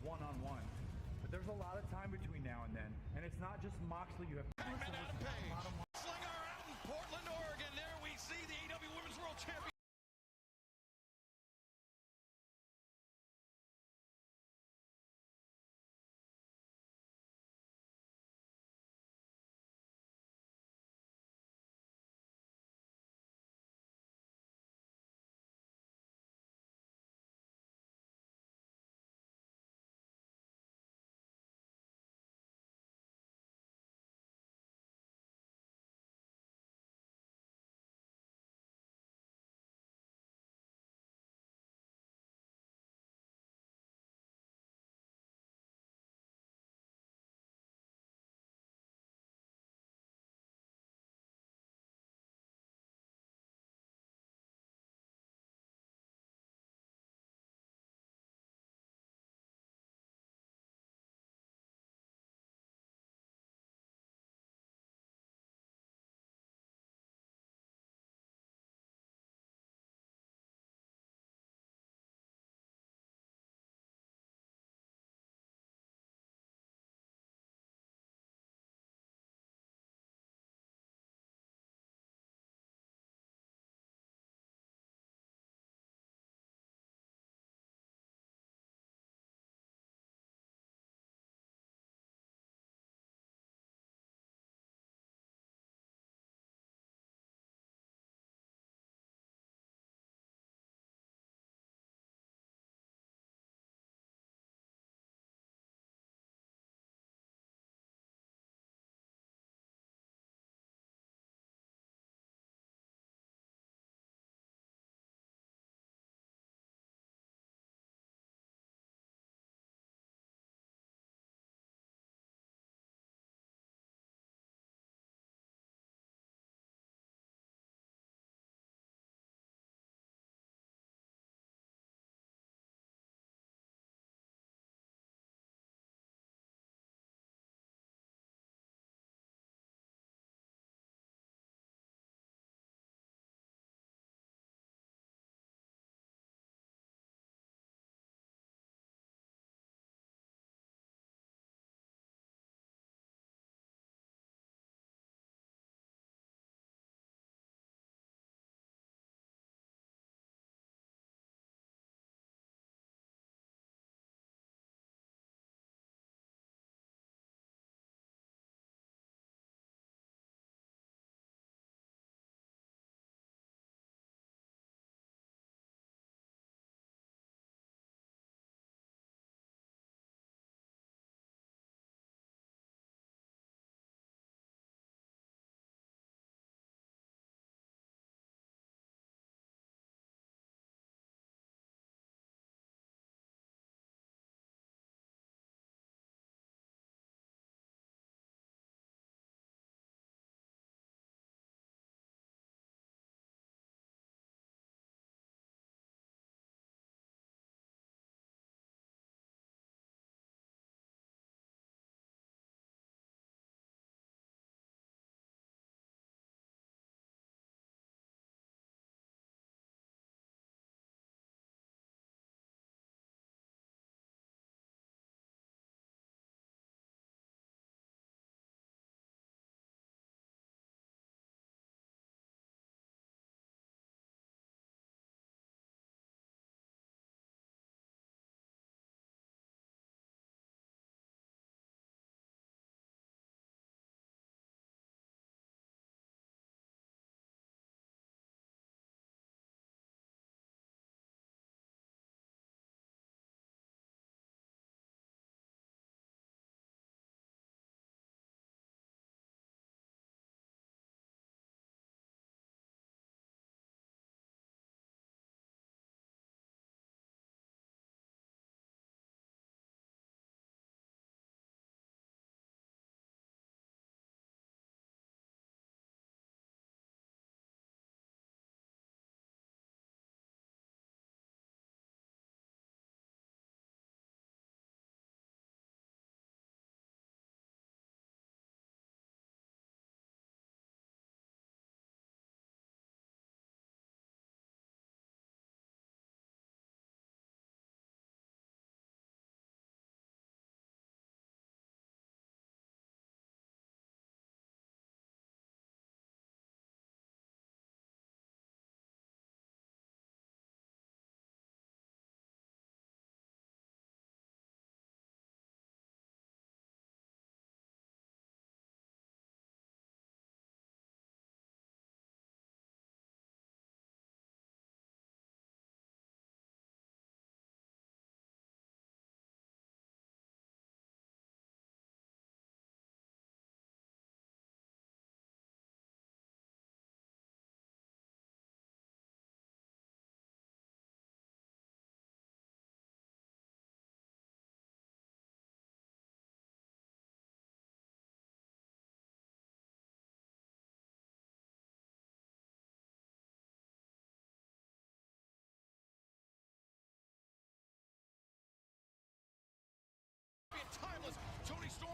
one-on-one. But there's a lot of time between now and then, and it's not just Moxley. You have Slinger out in Portland, Oregon. There we see the AEW Women's World Champion.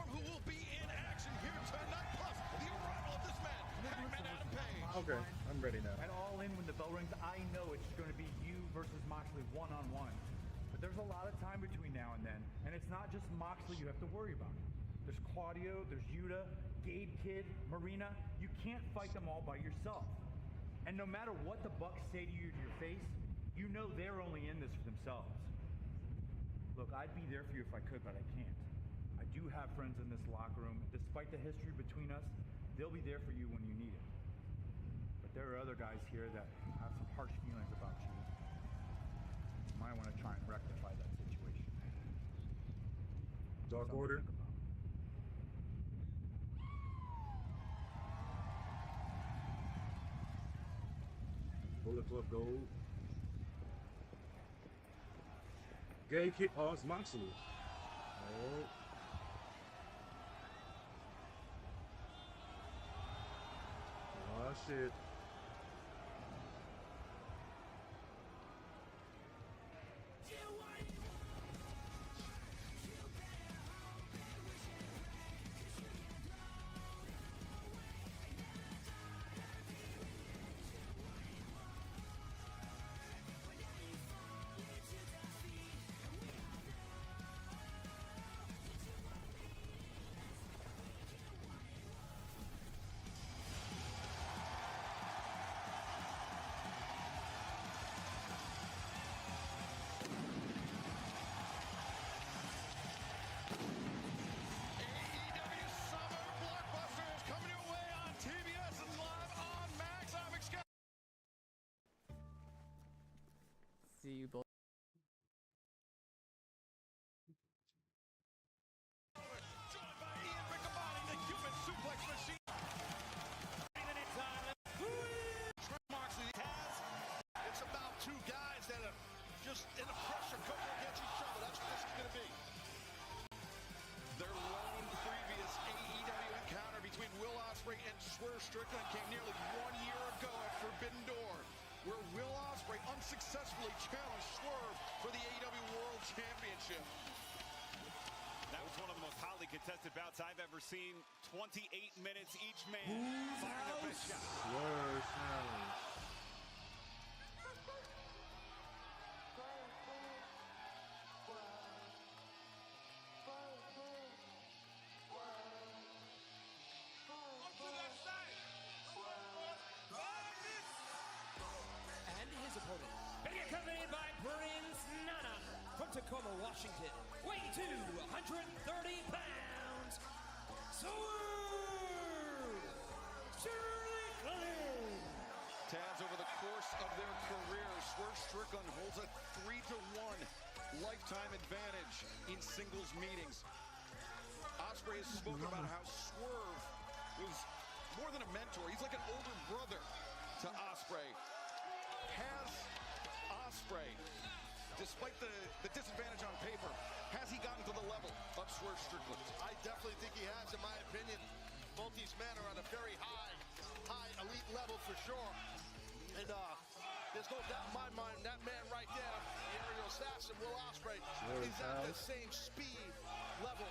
Storm, who will be in action here tonight, plus the arrival of this man, Hangman Adam Page. Okay, I'm ready now. At All In, when the bell rings, I know it's going to be you versus Moxley one-on-one. But there's a lot of time between now and then, and it's not just Moxley you have to worry about. There's Claudio, there's Yuta, Gabe Kidd, Marina. You can't fight them all by yourself. And no matter what the Bucks say to you to your face, you know they're only in this for themselves. Look, I'd be there for you if I could, but I can't. I do have friends in this locker room. Despite the history between us, they'll be there for you when you need it. But there are other guys here that have some harsh feelings about you. You might want to try and rectify that situation. Dark Order. Bullet Club Gold. Gay Kid. Oh, it's Moxley. Oh. Oh, shit. AEW Summer Blockbuster is coming your way on TBS and live on Max. I'm excited. See you both. Joined by Ian Riccaboni, the human suplex machine. Trent Moxley has. It's about two guys that are just in a pressure cooker against each other. That's what this is going to be. Their lone previous AEW encounter between Will Ospreay and Swerve Strickland came nearly 1 year ago at Forbidden Door, where Will Ospreay unsuccessfully challenged Swerve for the AEW World Championship. That was one of the most hotly contested bouts I've ever seen. 28 minutes each man firing their best shot. Word challenge. And his opponent, being accompanied by Prince Nana from Tacoma, Washington, weighing 230 pounds, Swerve Strickland. Taz, over the course of their careers, Swerve Strickland holds a 3-1 lifetime advantage in singles meetings. Ospreay has spoken about how Swerve was more than a mentor. He's like an older brother to Ospreay. Has Ospreay, despite the disadvantage on paper, has he gotten to the level of Swerve Strickland? I definitely think he has, in my opinion. Both these men are on a very high elite level for sure. And there's no doubt in my mind that man right there, the aerial assassin, Will Ospreay, is at the same speed, level,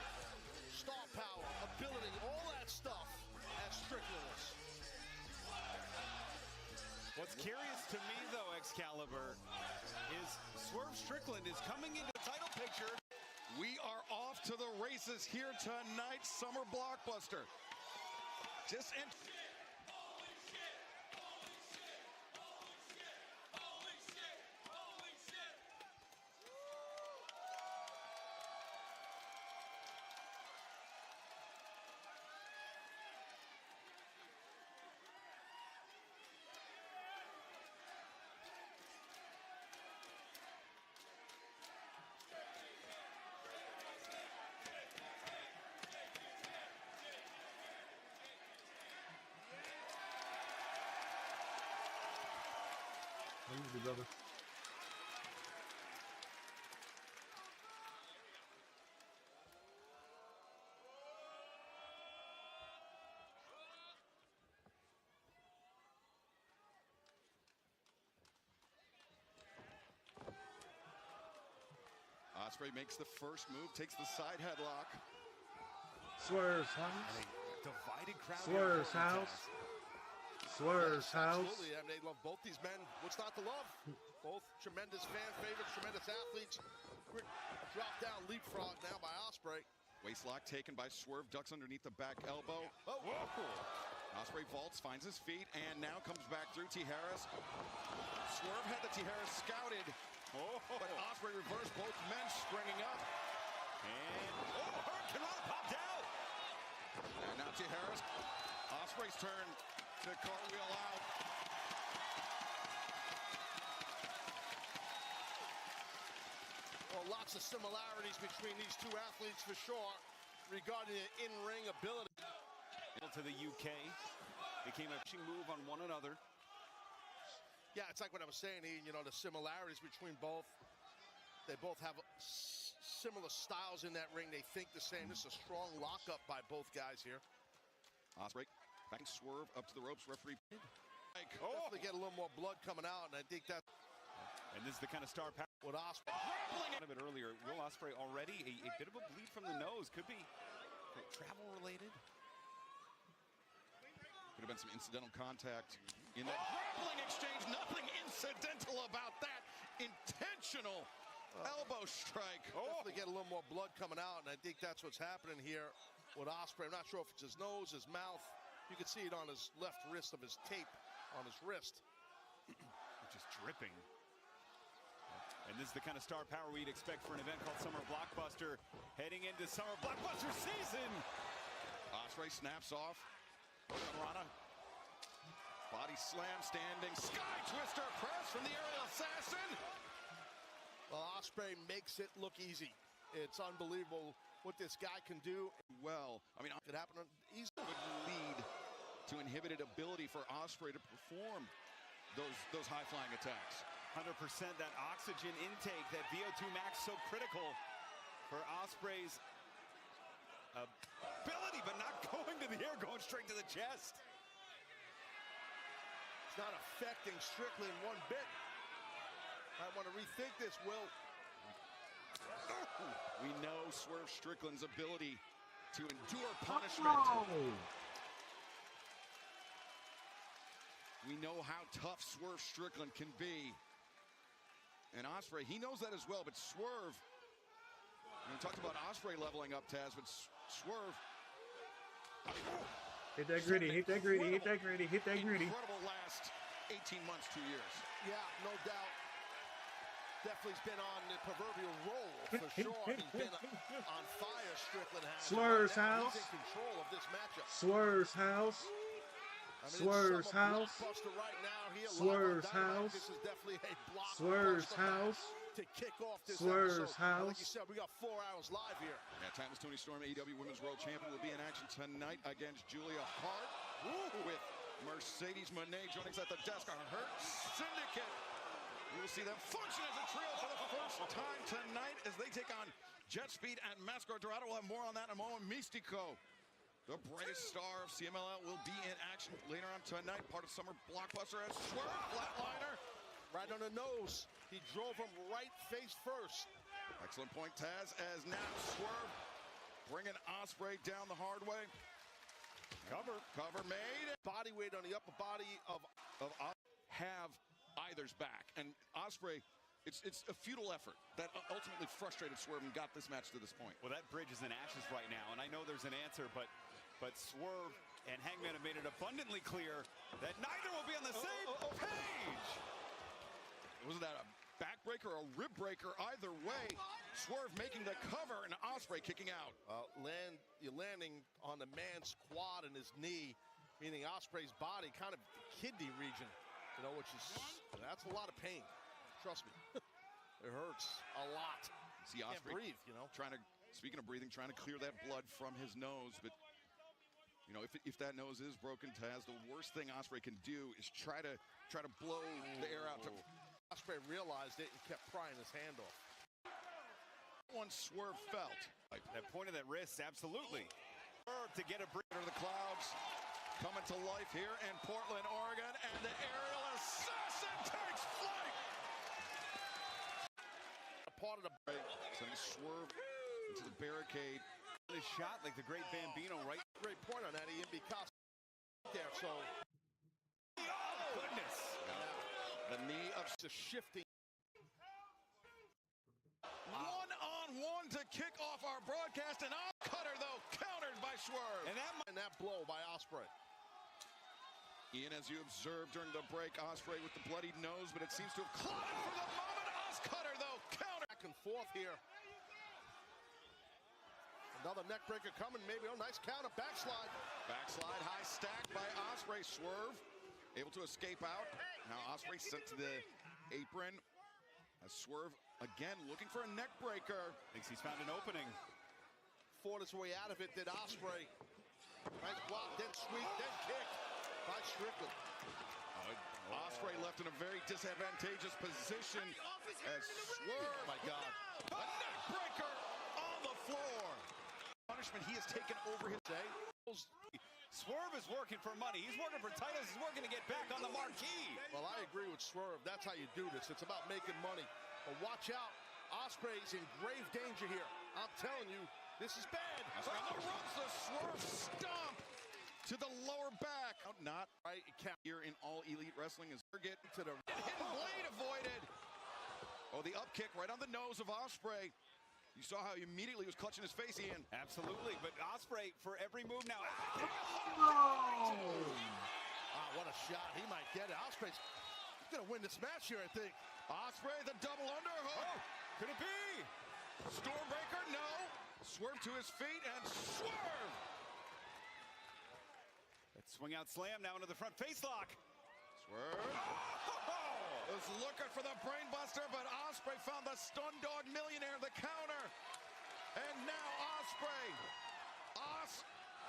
star power, ability, all that stuff as Strickland is. What's curious to me, though, Excalibur, is Swerve Strickland is coming into the title picture. We are off to the races here tonight, Summer Blockbuster. Just enter. Easy, brother. Ospreay makes the first move, takes the side headlock. Swerve's house. Divided crowd. Swerve's house. Swerve's house. Absolutely. I mean, they love both these men. What's not to love? Both tremendous fan favorites, tremendous athletes. Quick drop down leapfrog now by Ospreay. Waistlock taken by Swerve, ducks underneath the back elbow. Oh, Ospreay vaults, finds his feet, and now comes back through Tijeras. Swerve had the Tijeras scouted, but Ospreay reversed, both men springing up. And Hurricane Rana popped out. And now Tijeras. Ospreay's turn to cartwheel out. well, lots of similarities between these two athletes for sure regarding the in-ring ability. To the UK, became a pitching move on one another. Yeah, it's like what I was saying, Ian, you know, the similarities between both. They both have similar styles in that ring. They think the same. This is a strong lockup by both guys here. Ospreay back Swerve up to the ropes. Referee. Definitely get a little more blood coming out, and I think that And this is the kind of star power. with Ospreay. A bit earlier, Will Ospreay already a bit of a bleed from the nose. Could be travel related. Could have been some incidental contact in that grappling exchange. Nothing incidental about that. Intentional elbow strike. Definitely get a little more blood coming out, and I think that's what's happening here with Ospreay. I'm not sure if it's his nose, his mouth. You can see it on his left wrist of his tape on his wrist. Just dripping. And this is the kind of star power we'd expect for an event called Summer BlockBuster. Heading into Summer BlockBuster season. Ospreay snaps off. Rana. Body slam, standing. Sky twister press from the aerial assassin. Well, Ospreay makes it look easy. It's unbelievable what this guy can do. Well, I mean, It could happen easily. would lead to inhibited ability for Ospreay to perform those high-flying attacks. 100% that oxygen intake, that VO2 max so critical for Ospreay's ability, but not going to the air, going straight to the chest. It's not affecting Strickland one bit. I want to rethink this, Will. We know Swerve Strickland's ability to endure punishment. We know how tough Swerve Strickland can be. And Ospreay, he knows that as well, but Swerve, we talked about Ospreay leveling up, Taz, but Swerve. Hit that gritty, hit that gritty, hit that gritty, hit that gritty. Incredible last 18 months, 2 years. Yeah, no doubt. Definitely's been on the proverbial roll for sure. He's been on fire, Strickland has. Swerve's Right now, house. He's in control of this matchup. Swerve's house. I mean, Swerve's it's Summer house. BlockBuster right now here, live on Swerve's Dynamite. house. This is definitely a Swerve's BlockBuster house. match to kick off this Swerve's episode. house. Like you said, we got 4 hours live here. Yeah, timeless Tony Storm, AEW Women's World Champion, will be in action tonight against Julia Hart with Mercedes Moné joining us at the desk on Hurt Syndicate. We will see them function as a trio for the first time tonight as they take on Jet Speed and Mascot Dorado. We'll have more on that in a moment. Mystico, the brightest star of CMLL, will be in action later on tonight. Part of Summer BlockBuster as Swerve flatliner. Right on the nose. He drove him right face first. Excellent point, Taz, as now Swerve bringing Ospreay down the hard way. Cover made. Body weight on the upper body of Have either's back. And Ospreay, it's a futile effort that ultimately frustrated Swerve and got this match to this point. Well, that bridge is in ashes right now, and I know there's an answer, but Swerve and Hangman have made it abundantly clear that neither will be on the same page. Was that a backbreaker or a rib breaker? Either way, Swerve making the cover and Ospreay kicking out. You're landing on the man's quad and his knee, meaning Ospreay's body, kind of the kidney region, you know, which is, that's a lot of pain. Trust me. It hurts a lot. See Can't Ospreay breathe, you know. Speaking of breathing, trying to clear that blood from his nose, but you know, if that nose is broken, Taz, the worst thing Ospreay can do is try to blow the air out. Ospreay realized it and kept prying his hand off. Once Swerve felt. That point of that wrist, absolutely. To get a breather. Under the clouds, coming to life here in Portland, Oregon, and the aerial assassin takes flight. A part of the Sending Swerve into the barricade. His shot like the great Bambino, right? Great point on that, Ian, because there, so. Oh, goodness. The knee of the shifting. One-on-one to kick off our broadcast, and cutter though, countered by Swerve. And that blow by Ospreay. Ian, as you observed during the break, Ospreay with the bloodied nose, but it seems to have climbed for the moment. Cutter though, counter. Back and forth here. Another neck breaker coming, maybe. Oh, nice counter, backslide. Backslide, high stack by Ospreay. Swerve able to escape out. Now Ospreay sent to the apron. As Swerve again looking for a neck breaker. Thinks he's found an opening. Fought his way out of it, did Ospreay. Nice block, then sweep, then kick by Strickland. Ospreay left in a very disadvantageous position as Swerve, oh my God, a neck breaker on the floor. Punishment he has taken over his day. Swerve is working for money. He's working for titles. He's working to get back on the marquee. Well, I agree with Swerve. That's how you do this. It's about making money. But watch out. Ospreay's in grave danger here. I'm telling you, this is bad. From the ropes, the Swerve stomp to the lower back. Not right here in All Elite Wrestling is get to the hidden blade avoided. Oh, the up kick right on the nose of Ospreay. You saw how he immediately was clutching his face, Ian. Absolutely, but Ospreay for every move now. What a shot. He might get it. Ospreay's gonna win this match here, I think. Ospreay, the double underhook. Oh, could it be? Stormbreaker, no. Swerve to his feet and Swerve. That swing out slam now into the front face lock. Swerve. Was looking for the brainbuster, but Ospreay found the stun dog millionaire, the counter. And now Ospreay.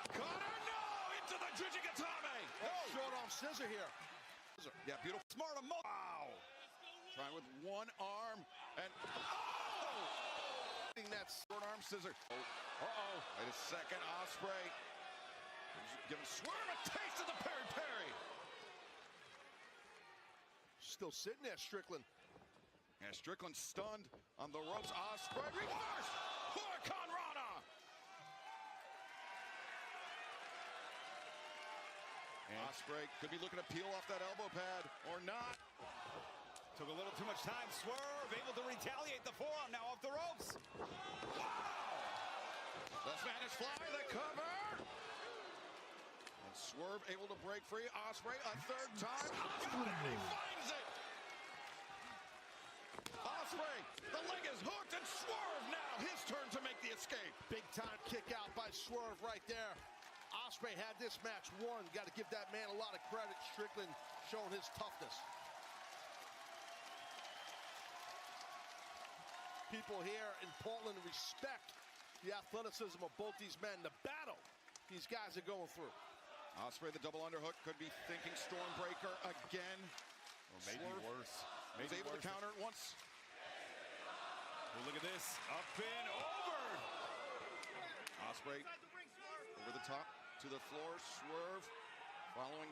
Cutter, no! Into the Jujigatame. Short arm scissor here. Yeah, beautiful. Smart emo. Wow. Trying with one arm and that short arm scissor. Wait a second, Ospreay. Giving Swerve a taste of the peri-peri. Still sitting there, Strickland. And Strickland stunned on the ropes. Ospreay reverse! Huracan Rana! Ospreay could be looking to peel off that elbow pad, or not. Took a little too much time. Swerve able to retaliate the forearm now off the ropes. Wow! The Spanish Fly, the cover! And Swerve able to break free. Ospreay a third time. Ospreay finds it! Ospreay, the leg is hooked, and Swerve now his turn to make the escape. Big time kick out by Swerve right there. Ospreay had this match won. Got to give that man a lot of credit. Strickland showing his toughness. People here in Portland respect the athleticism of both these men, the battle these guys are going through. Ospreay, the double underhook, could be thinking Stormbreaker again. Or maybe worse. Maybe was able to counter it once. Well, look at this. Up and over. Ospreay over the top to the floor. Swerve following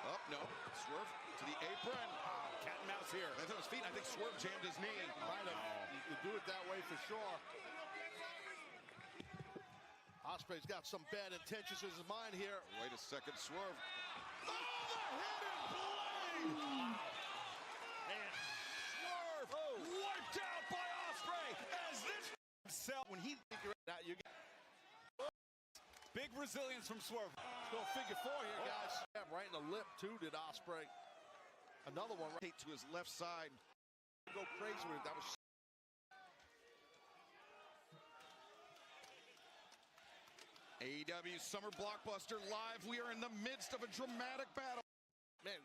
up. No. Swerve to the apron. Cat and mouse here. That's on his feet. I think Swerve jammed his knee. Might have. You do it that way for sure. Ospreay's got some bad intentions in his mind here. Wait a second, Swerve. Oh, the hidden blade! And Swerve wiped out by Ospreay as this Sell when he now you get big resilience from Swerve. go figure four here, guys. Yeah, right in the lip too, did Ospreay. Another one right to his left side. Go crazy with it. That was AEW Summer Blockbuster live. We are in the midst of a dramatic battle. Man,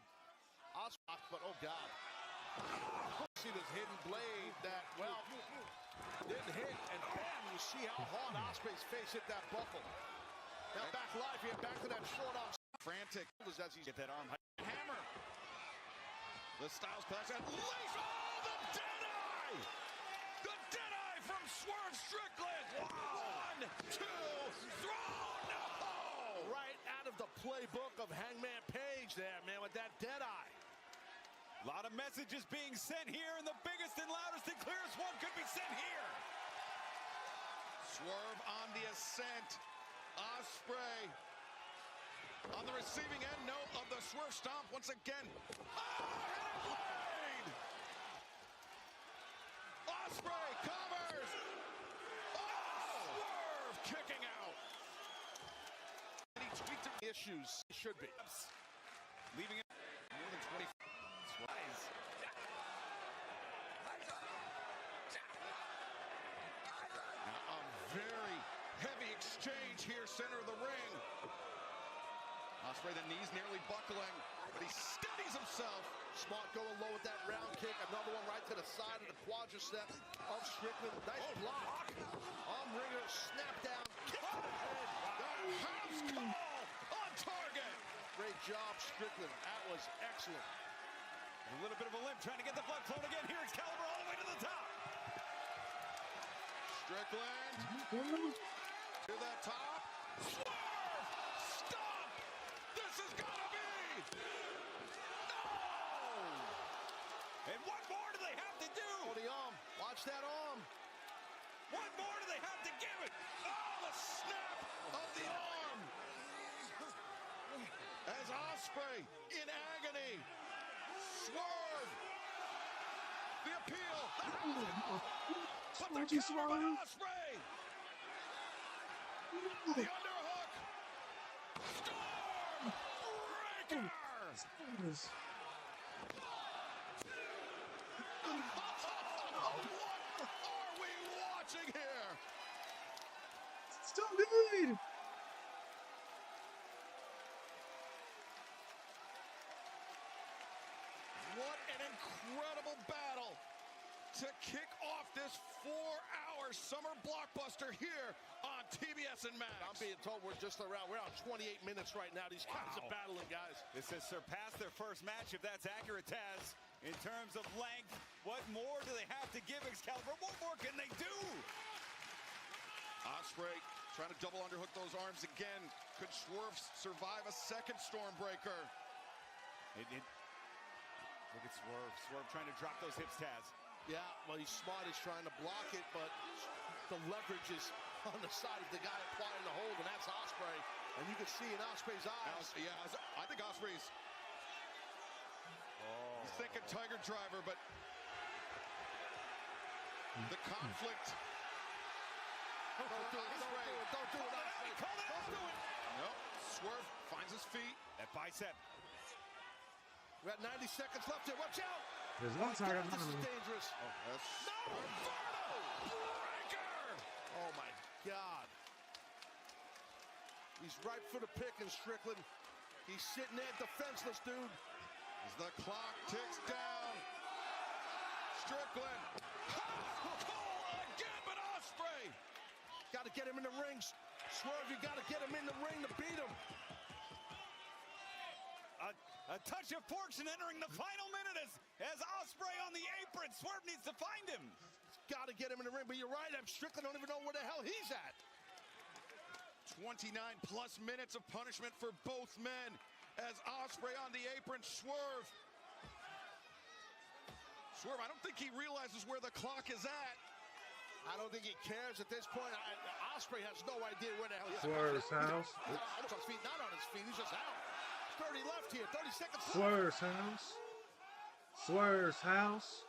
Ospreay, but oh God. See this hidden blade that, well, didn't hit, and bam, you see how hard Ospreay's face hit that buckle. Now back live here, back to that short arm. Frantic as he Get that arm. hammer. The Styles Clash and lace. Oh, the dead eye! The dead eye from Swerve Strickland. Wow. 1, 2, throw. No! Right out of the playbook of Hangman Page there, man, with that dead eye. A lot of messages being sent here, and the biggest and loudest and clearest one could be sent here. Swerve on the ascent. Ospreay on the receiving end note of the swerve stomp once again. Oh, blade! Ospreay covers. Oh, Swerve kicking out. And he tweaked the issues. Should be. Leaving it more than 20. Swerve. Now a very heavy exchange here, center of the ring. Ospreay, the knees nearly buckling, but he steadies himself. Smart going low with that round kick. Another one right to the side of the quadricep of Strickland. Nice block. Arm ringer, snap down, kick to the head. The house call on target. Great job, Strickland. That was excellent. A little bit of a limp, trying to get the blood flowing again. Here, Excalibur all the way to the top. Strickland to the top. Swerve! Stop! This is gonna be! No! And what more do they have to do? Oh, the arm. Watch that arm. What more do they have to give it? Oh, the snap of the arm! As Ospreay in agony. Swerve! The appeal! But the cover by Ospreay! The underhook! Storm breaker! What are we watching here? Still good. What an incredible battle to kick off this 4-hour summer blockbuster here on TBS and Max. I'm being told we're around 28 minutes right now. These guys are battling, guys. This has surpassed their first match, if that's accurate, Taz. In terms of length, what more do they have to give Excalibur? What more can they do? Ospreay trying to double underhook those arms again. Could Swerve survive a second Stormbreaker? Look at Swerve. Swerve trying to drop those hips, Taz. Yeah, well, he's smart. He's trying to block it, but the leverage is on the side of the guy applying the hold, and that's Ospreay. And you can see in Ospreay's eyes. I think Ospreay's he's thinking Tiger Driver, but the conflict. Don't do it. Don't do it, Ospreay. Don't do it. Nope. Swerve finds his feet. That bicep. We're at 90 seconds left here. Watch out. There's one target. This is dangerous. No! Breaker! Oh, my God. He's ripe for the picking, Strickland. He's sitting there defenseless, dude. As the clock ticks down. Strickland. Again, but Ospreay. Got to get him in the rings. Swerve, you got to get him in the ring to beat him. A touch of fortune entering the final minute as Ospreay on the apron. Swerve needs to find him. Got to get him in the ring, but you're right. Strickland don't even know where the hell he's at. 29 plus minutes of punishment for both men as Ospreay on the apron. Swerve, I don't think he realizes where the clock is at. I don't think he cares at this point. Ospreay has no idea where the hell he's at. Swerve's house. Almost on his feet, not on his feet. He's just out. 30 left here. 30 seconds left. Swerve's house. Swerve's house.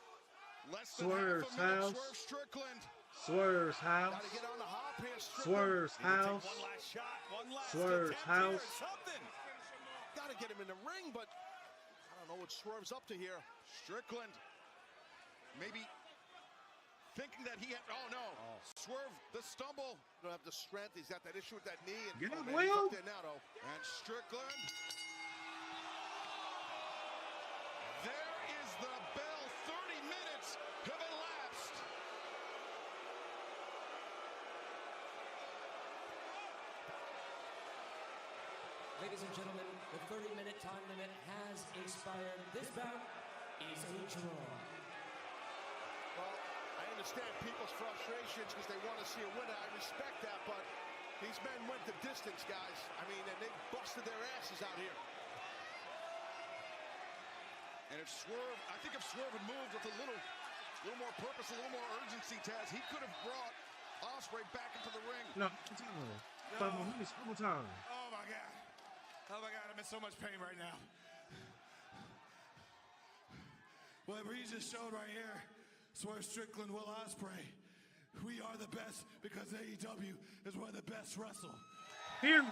Less than Swerve's half a minute. house. Swerve Strickland. Swerve's house. Got to get on the hop here. Swerve's house. One last shot. One last Swerve's attempt house. here at something. Got to get him in the ring, but I don't know what Swerve's up to here. Strickland maybe thinking that he had, Swerve, the stumble. Don't have the strength. He's got that issue with that knee. And, Get him, he's Will. up there now, though. And Strickland. There is the bell. 30 minutes have elapsed. Ladies and gentlemen, the 30-minute time limit has expired. This bout is a draw. Well, I understand people's frustrations because they want to see a winner. I respect that, but these men went the distance, guys. I mean, and they busted their asses out here. And if Swerve, I think if Swerve had moved with a little more purpose, a little more urgency, Taz, he could have brought Ospreay back into the ring. No, 5 more minutes, 1 more time. Oh my God. Oh my God, I'm in so much pain right now. What he just showed right here, Swerve Strickland, Will Ospreay. We are the best because AEW is where the best wrestle. Period.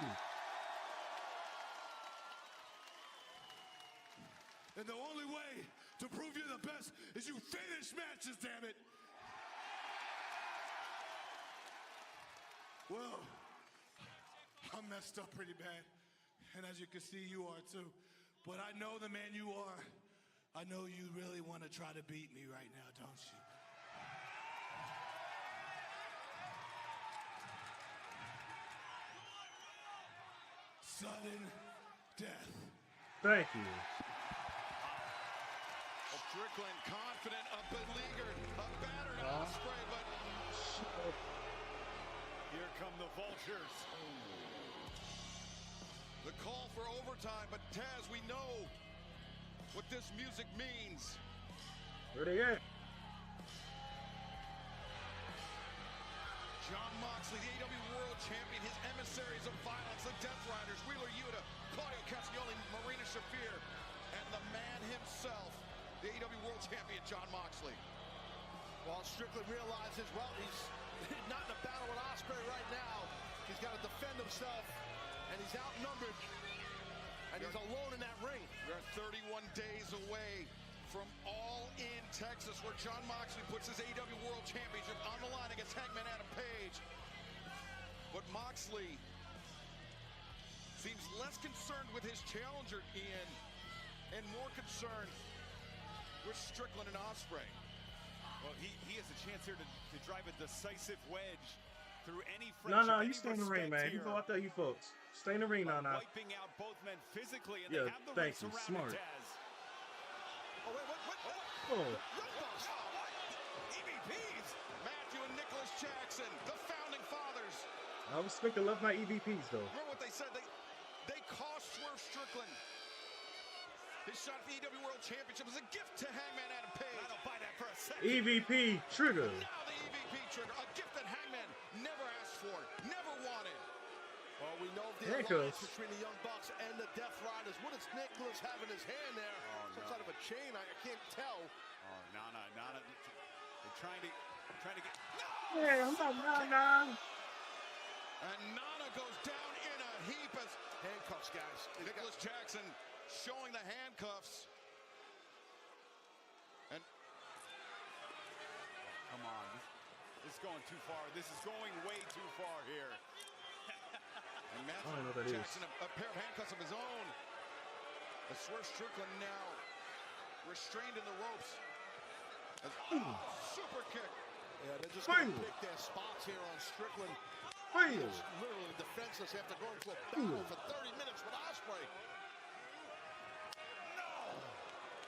And the only way to prove you're the best is you finish matches, damn it. Well, I'm messed up pretty bad. And as you can see, you are too. But I know the man you are. I know you really want to try to beat me right now, don't you? Sudden death. Thank you. Strickland confident, a beleaguered, a battered Ospreay, but Here come the Vultures. the call for overtime. But Taz, we know what this music means. Where they at? Jon Moxley, the AEW World Champion, his emissaries of violence, the Death Riders, Wheeler Yuta, Claudio Castagnoli, Marina Shafir, and the man himself, the AEW World Champion, Jon Moxley. Well, Strickland realizes, well, he's not in a battle with Ospreay right now. He's got to defend himself, and he's outnumbered, and he's alone in that ring. We're 31 days away from All In Texas, where Jon Moxley puts his AEW World Championship on the line against Hangman Adam Page. But Moxley seems less concerned with his challenger, Ian, and more concerned with Strickland and Ospreay. Well, he has a chance here to drive a decisive wedge through any No, friendship. you stay in the ring, man. You go out there, you folks. Stay in the ring now. Wiping out both men physically, and Yeah, they have the thank ring you. surrounded. Smart. Taz. Oh, wait, what? Oh, EVPs. Matthew and Nicholas Jackson, the founding fathers. I respect and love my EVPs, though. Remember what they said? They cost Swerve Strickland his shot at the AEW World Championship as a gift to Hangman Adam Page. I don't buy that for a second. EVP trigger. Now the EVP trigger, a gift that Hangman never asked for, never wanted. Well, we know the alliance between the Young Bucks and the Death Riders. What does Nicholas have in his hand there? Some sort of a chain, I can't tell. Oh, Nana. They're trying to get. Yeah, I'm not Nana. And Nana goes down in a heap as Handcuffs, guys. Nicholas Jackson showing the handcuffs. And Come on, this is going too far. This is going way too far here. And I don't know what that is. Jackson, a pair of handcuffs of his own. As Swerve Strickland now restrained in the ropes. Super kick. Yeah, they're just going to pick their spots here on Strickland. Hey. He's literally defenseless after going to a battle for 30 minutes with Ospreay.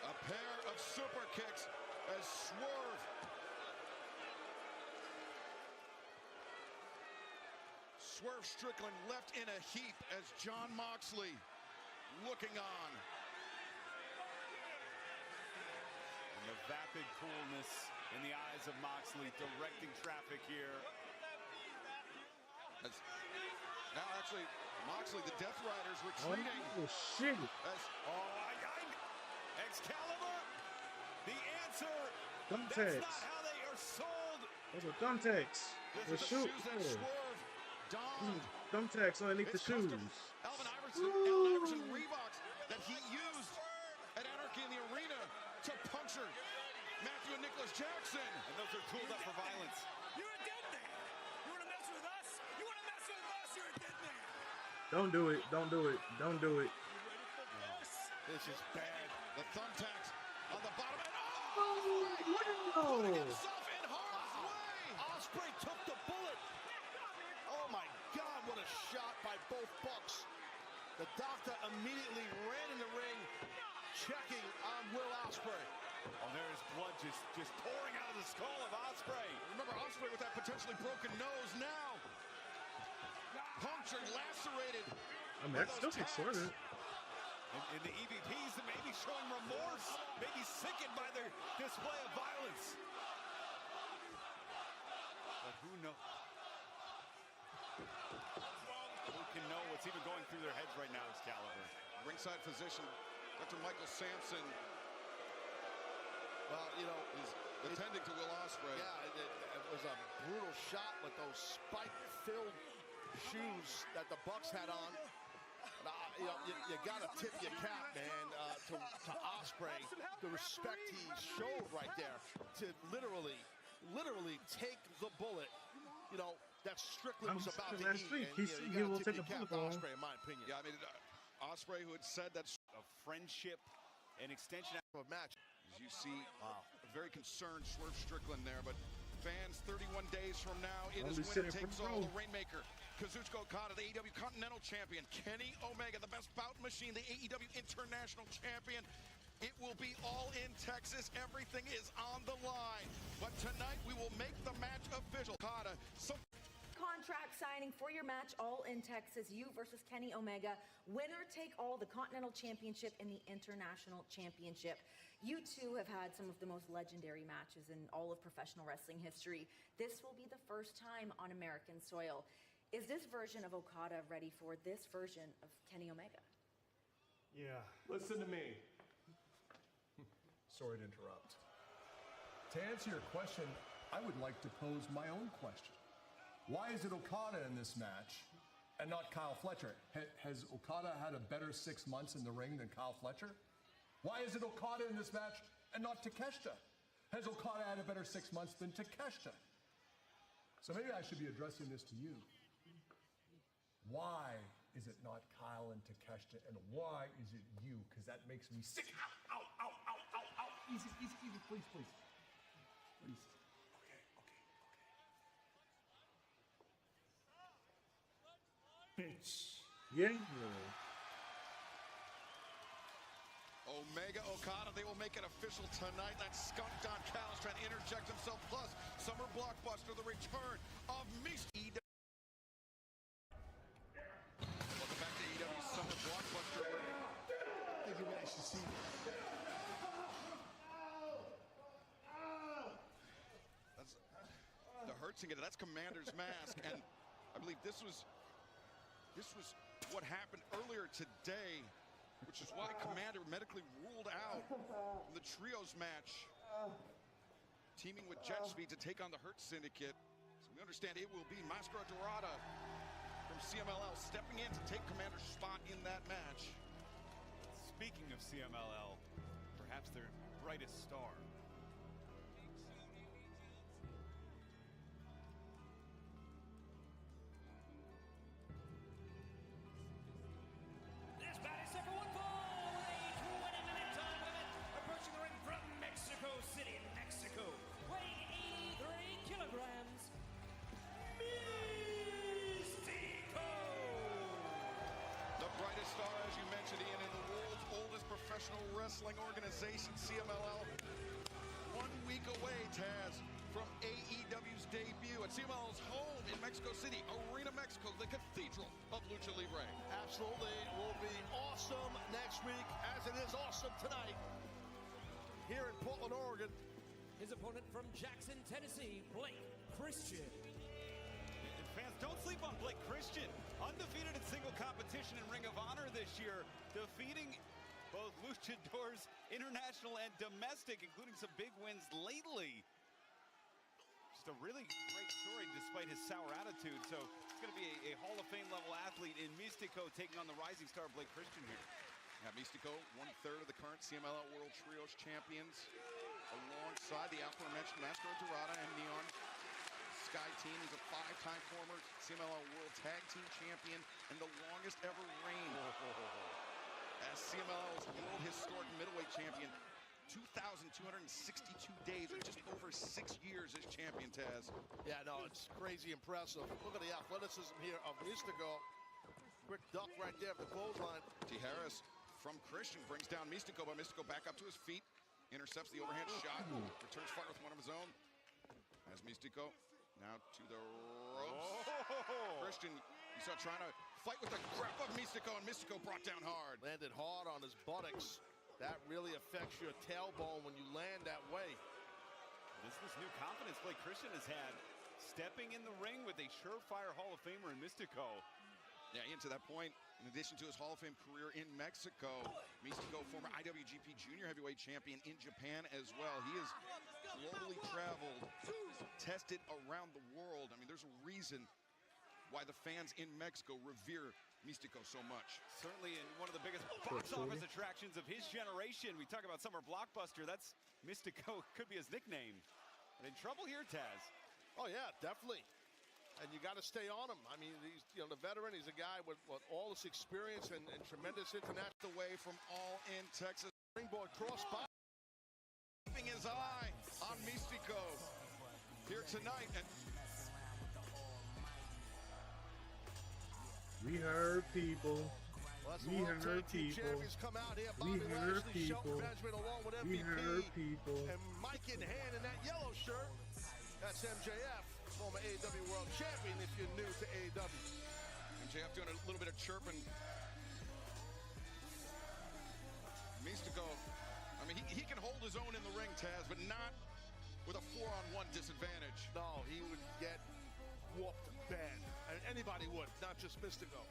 A pair of super kicks as Swerve Strickland left in a heap as Jon Moxley looking on. And the vapid coolness in the eyes of Moxley directing traffic here. Now actually, Moxley, the Death Riders retreating. Oh, shit. As Excalibur, the answer. Thumbtacks. That's not how they are sold. Those are thumbtacks. The this is the shoe. shoes that Swerve donned. Thumbtacks underneath the It's shoes. custom Allen Iverson Reeboks that he used at Anarchy in the Arena to puncture Matthew and Nicholas Jackson. And those are tooled up for violence. You're a dead man. You want to mess with us? You want to mess with us? You're a dead man. Don't do it. Don't do it. Don't do it. This is bad. The thumbtacks on the bottom. And Oh, putting himself in harm's way. Ospreay took the bullet. Oh my God, what a shot by both Bucks. The doctor immediately ran in the ring, checking on Will Ospreay. Oh, there's blood just pouring out of the skull of Ospreay. Remember Ospreay with that potentially broken nose now. Punctured, lacerated. I mean, that's still concerted. And the EVPs that may be showing remorse, maybe sickened by their display of violence. But who knows? can know what's even going through their heads right now, Excalibur. Ringside physician, Dr. Michael Sampson, Well, you know, is attending to Will Ospreay. yeah, it was a brutal shot with those spike-filled shoes that the Bucks had on. You know, you got to tip your cap, man, to Ospreay. The respect he showed right there to literally take the bullet. You know, that Strickland was about to eat. And, He will take a bullet, bro. Ospreay, in my opinion. Yeah, I mean, Ospreay, who had said that A friendship, an extension. Of match. as you see, a very concerned Swerve Strickland there, but fans, 31 days from now, it is Only winner sitting front takes all. row. The Rainmaker, Kazuchika Okada, the AEW Continental Champion, Kenny Omega, the best bout machine, the AEW International Champion. It will be all in Texas. Everything is on the line. But tonight, we will make the match official. Okada, Contract signing for your match, all in Texas. You versus Kenny Omega. Winner take all, the Continental Championship and the International Championship. You two have had some of the most legendary matches in all of professional wrestling history. This will be the first time on American soil. Is this version of Okada ready for this version of Kenny Omega? Yeah, listen to me. Sorry to interrupt. To answer your question, I would like to pose my own question. Why is it Okada in this match and not Kyle Fletcher? Has Okada had a better 6 months in the ring than Kyle Fletcher? Why is it Okada in this match and not Takeshita? Has Okada had a better 6 months than Takeshita? So maybe I should be addressing this to you. Why is it not Kyle and Takeshita, and why is it you? Because that makes me sick. Ow, ow, ow, ow, ow, ow. Easy, easy, easy, please, please. Please. Bitch. Yeah. Omega Okada, they will make it official tonight. That skunk Don Callis trying to interject himself. Plus, Summer Blockbuster, the return of EW. Welcome back to EW Summer Blockbuster. I think you guys should see me. That's the Hertzinger. That's Commander's mask, and I believe this was what happened earlier today, which is why Commander medically ruled out from the trios match, teaming with Jet Speed to take on the Hurt Syndicate. So we understand it will be Mascara Dorada from CMLL stepping in to take Commander's spot in that match. Speaking of CMLL, perhaps their brightest star. This bout is set for one fall with a 20-minute time limit. Approaching the ring from Mexico City, Mexico, weighing 83 kilograms, Mystico. The brightest star, as you mentioned, Ian, in the world's oldest professional wrestling organization, CMLL. 1 week away, Taz, from AEW's debut at CMLL's home in Mexico City, Arena Mexico, the cathedral of Lucha Libre. Absolutely. It will be awesome next week, as it is awesome tonight here in Portland, Oregon. His opponent from Jackson, Tennessee, Blake Christian. And fans, don't sleep on Blake Christian. Undefeated in single competition in Ring of Honor this year, defeating both luchadors, international and domestic, including some big wins lately. Just a really great story despite his sour attitude. So it's going to be a Hall of Fame level athlete in Mystico taking on the rising star Blake Christian here. Yeah, Mystico, 1/3 of the current CMLL World Trios champions, alongside the aforementioned Mascara Dorada and Neon Sky Team. He's a 5-time former CMLL World Tag Team Champion and the longest ever reign as CMLL's World Historic Middleweight Champion. 2,262 days, or just over 6 years as champion, Taz. Yeah, no, it's crazy impressive. Look at the athleticism here of Mystico. Quick duck right there at the clothesline. T. Harris from Christian brings down Mystico, but Mystico back up to his feet, intercepts the overhand shot, returns fire with one of his own. As Mystico now to the ropes. Christian, you saw trying to fight with the grip of Mystico, and Mystico brought down hard. Landed hard on his buttocks. That really affects your tailbone when you land that way. This new confidence Blake Christian has had, stepping in the ring with a surefire Hall of Famer in Mystico. Yeah, into that point, in addition to his Hall of Fame career in Mexico, Mystico, former IWGP Junior Heavyweight Champion in Japan as well. He has globally traveled, tested around the world. I mean, there's a reason why the fans in Mexico revere Mystico so much. Certainly in one of the biggest box office attractions of his generation. We talk about summer blockbuster. That's Mystico, could be his nickname. But in trouble here, Taz. Oh, yeah, definitely. And you got to stay on him. I mean, he's the veteran. He's a guy with all this experience and tremendous international. Away from All In Texas. Springboard crossbody. Keeping his eye on Mystico here tonight. And we heard people. Well, We heard people. Come out here. We Bobby heard Lashley, Shelton people. Benjamin, along with We MVP, heard people. and Mike in hand in that yellow shirt. That's MJF, former AEW World Champion. If you're new to AEW, MJF doing a little bit of chirping. Mystico, I mean, he can hold his own in the ring, Taz, but not with a 4-on-1 disadvantage. no, he would get whooped bad, and anybody would, not just Mystico.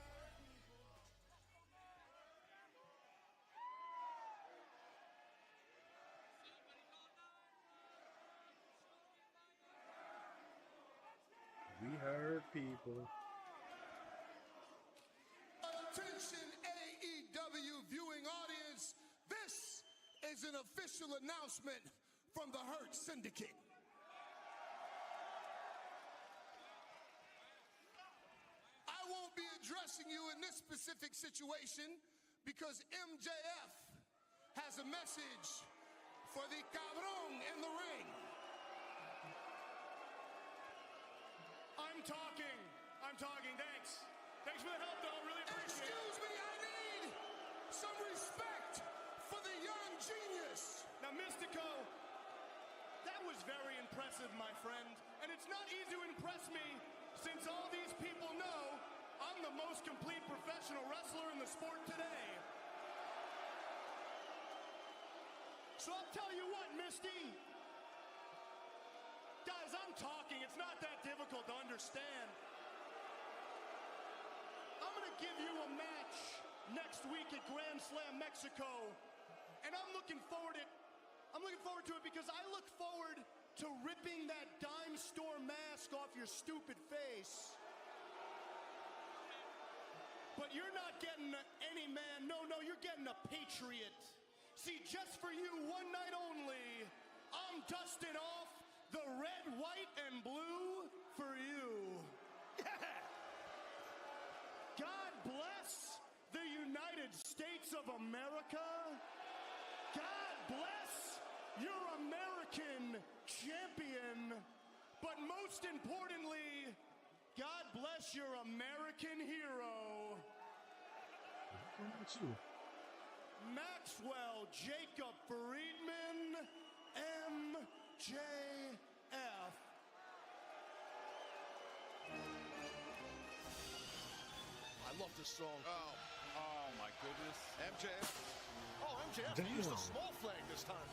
We heard people. Attention AEW viewing audience, this is an official announcement from the Hurt Syndicate. I won't be addressing you in this specific situation because MJF has a message for the cabron in the ring. I'm talking, thanks. Thanks for the help, though, really appreciate it. Excuse me, I need some respect for the young genius. Now, Mystico, that was very impressive, my friend. And it's not easy to impress me since all these people know I'm the most complete professional wrestler in the sport today. So I'll tell you what, Misty. Guys, I'm talking. It's not that difficult to understand. I'm going to give you a match next week at Grand Slam Mexico, and I'm looking forward to it because I look forward to ripping that dime store mask off your stupid face. But you're not getting any man. No, you're getting a patriot. See, just for you, one night only, I'm dusting off the red, white, and blue for you. Yeah! God bless the United States of America. God bless your American champion. But most importantly, God bless your American hero. Maxwell Jacob Friedman, MJF. I love this song. Oh my goodness. MJF, Oh, MJF used a small flag this time.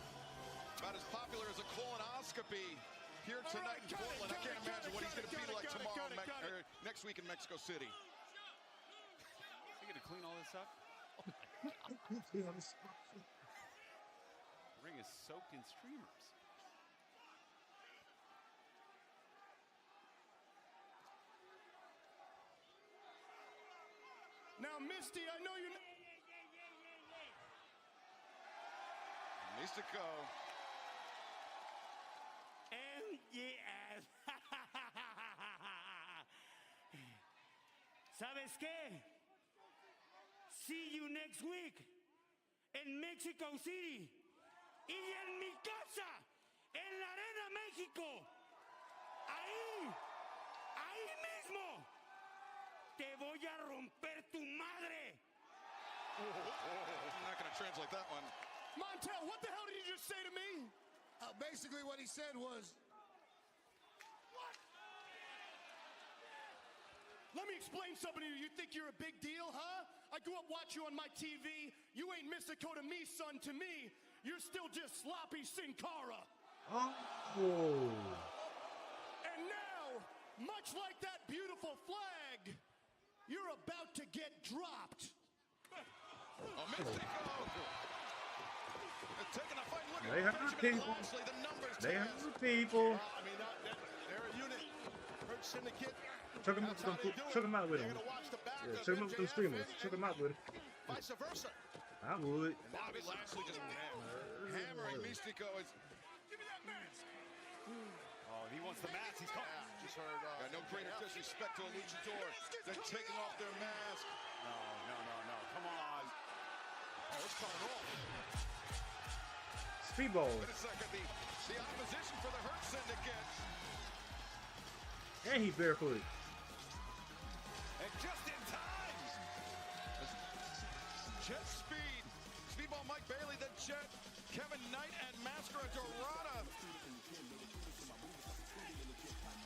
about as popular as a colonoscopy here tonight in Portland. I can't imagine what he's going to be like tomorrow, next week in Mexico City. You gonna clean all this up? Ring is soaked in streamers. Now, Misty, I know you. Mystico. MJF. ¿Sabes qué? See you next week in Mexico City y en mi casa en la Arena México. Ahí mismo te voy a romper tu madre. I'm not going to translate that one. Montel, what the hell did you just say to me? Basically, what he said was, "What? Let me explain something to you. You think you're a big deal, huh? I grew up watching you on my TV. You ain't Mystico to me, son. To me, you're still just sloppy Sin Cara. Oh. And now, much like that beautiful flag, You're about to get dropped. Oh, Mystico! Taking a fight. Look They at hurt Benjamin people. Lashley, the numbers They test. hurt people. I mean, they're a unit. Hurt Syndicate. Chuck him out with him. They're gonna watch the back Yeah, of chuck him out with them MJF streamers. and Chuck him out with him. vice versa. I would. Bobby Lashley just hammering Mystico. Give me that mask. Oh, he wants the mask. He's caught. Just heard. Got no greater disrespect to a luchador than taking off their mask. No. Come on. Oh, it's coming off. Speedball. Wait a second. The opposition for the Hurt Syndicate. And he barefooted. And just in time. Jet Speed. Speedball Mike Bailey, the Jet. Kevin Knight and Mascara Dorada.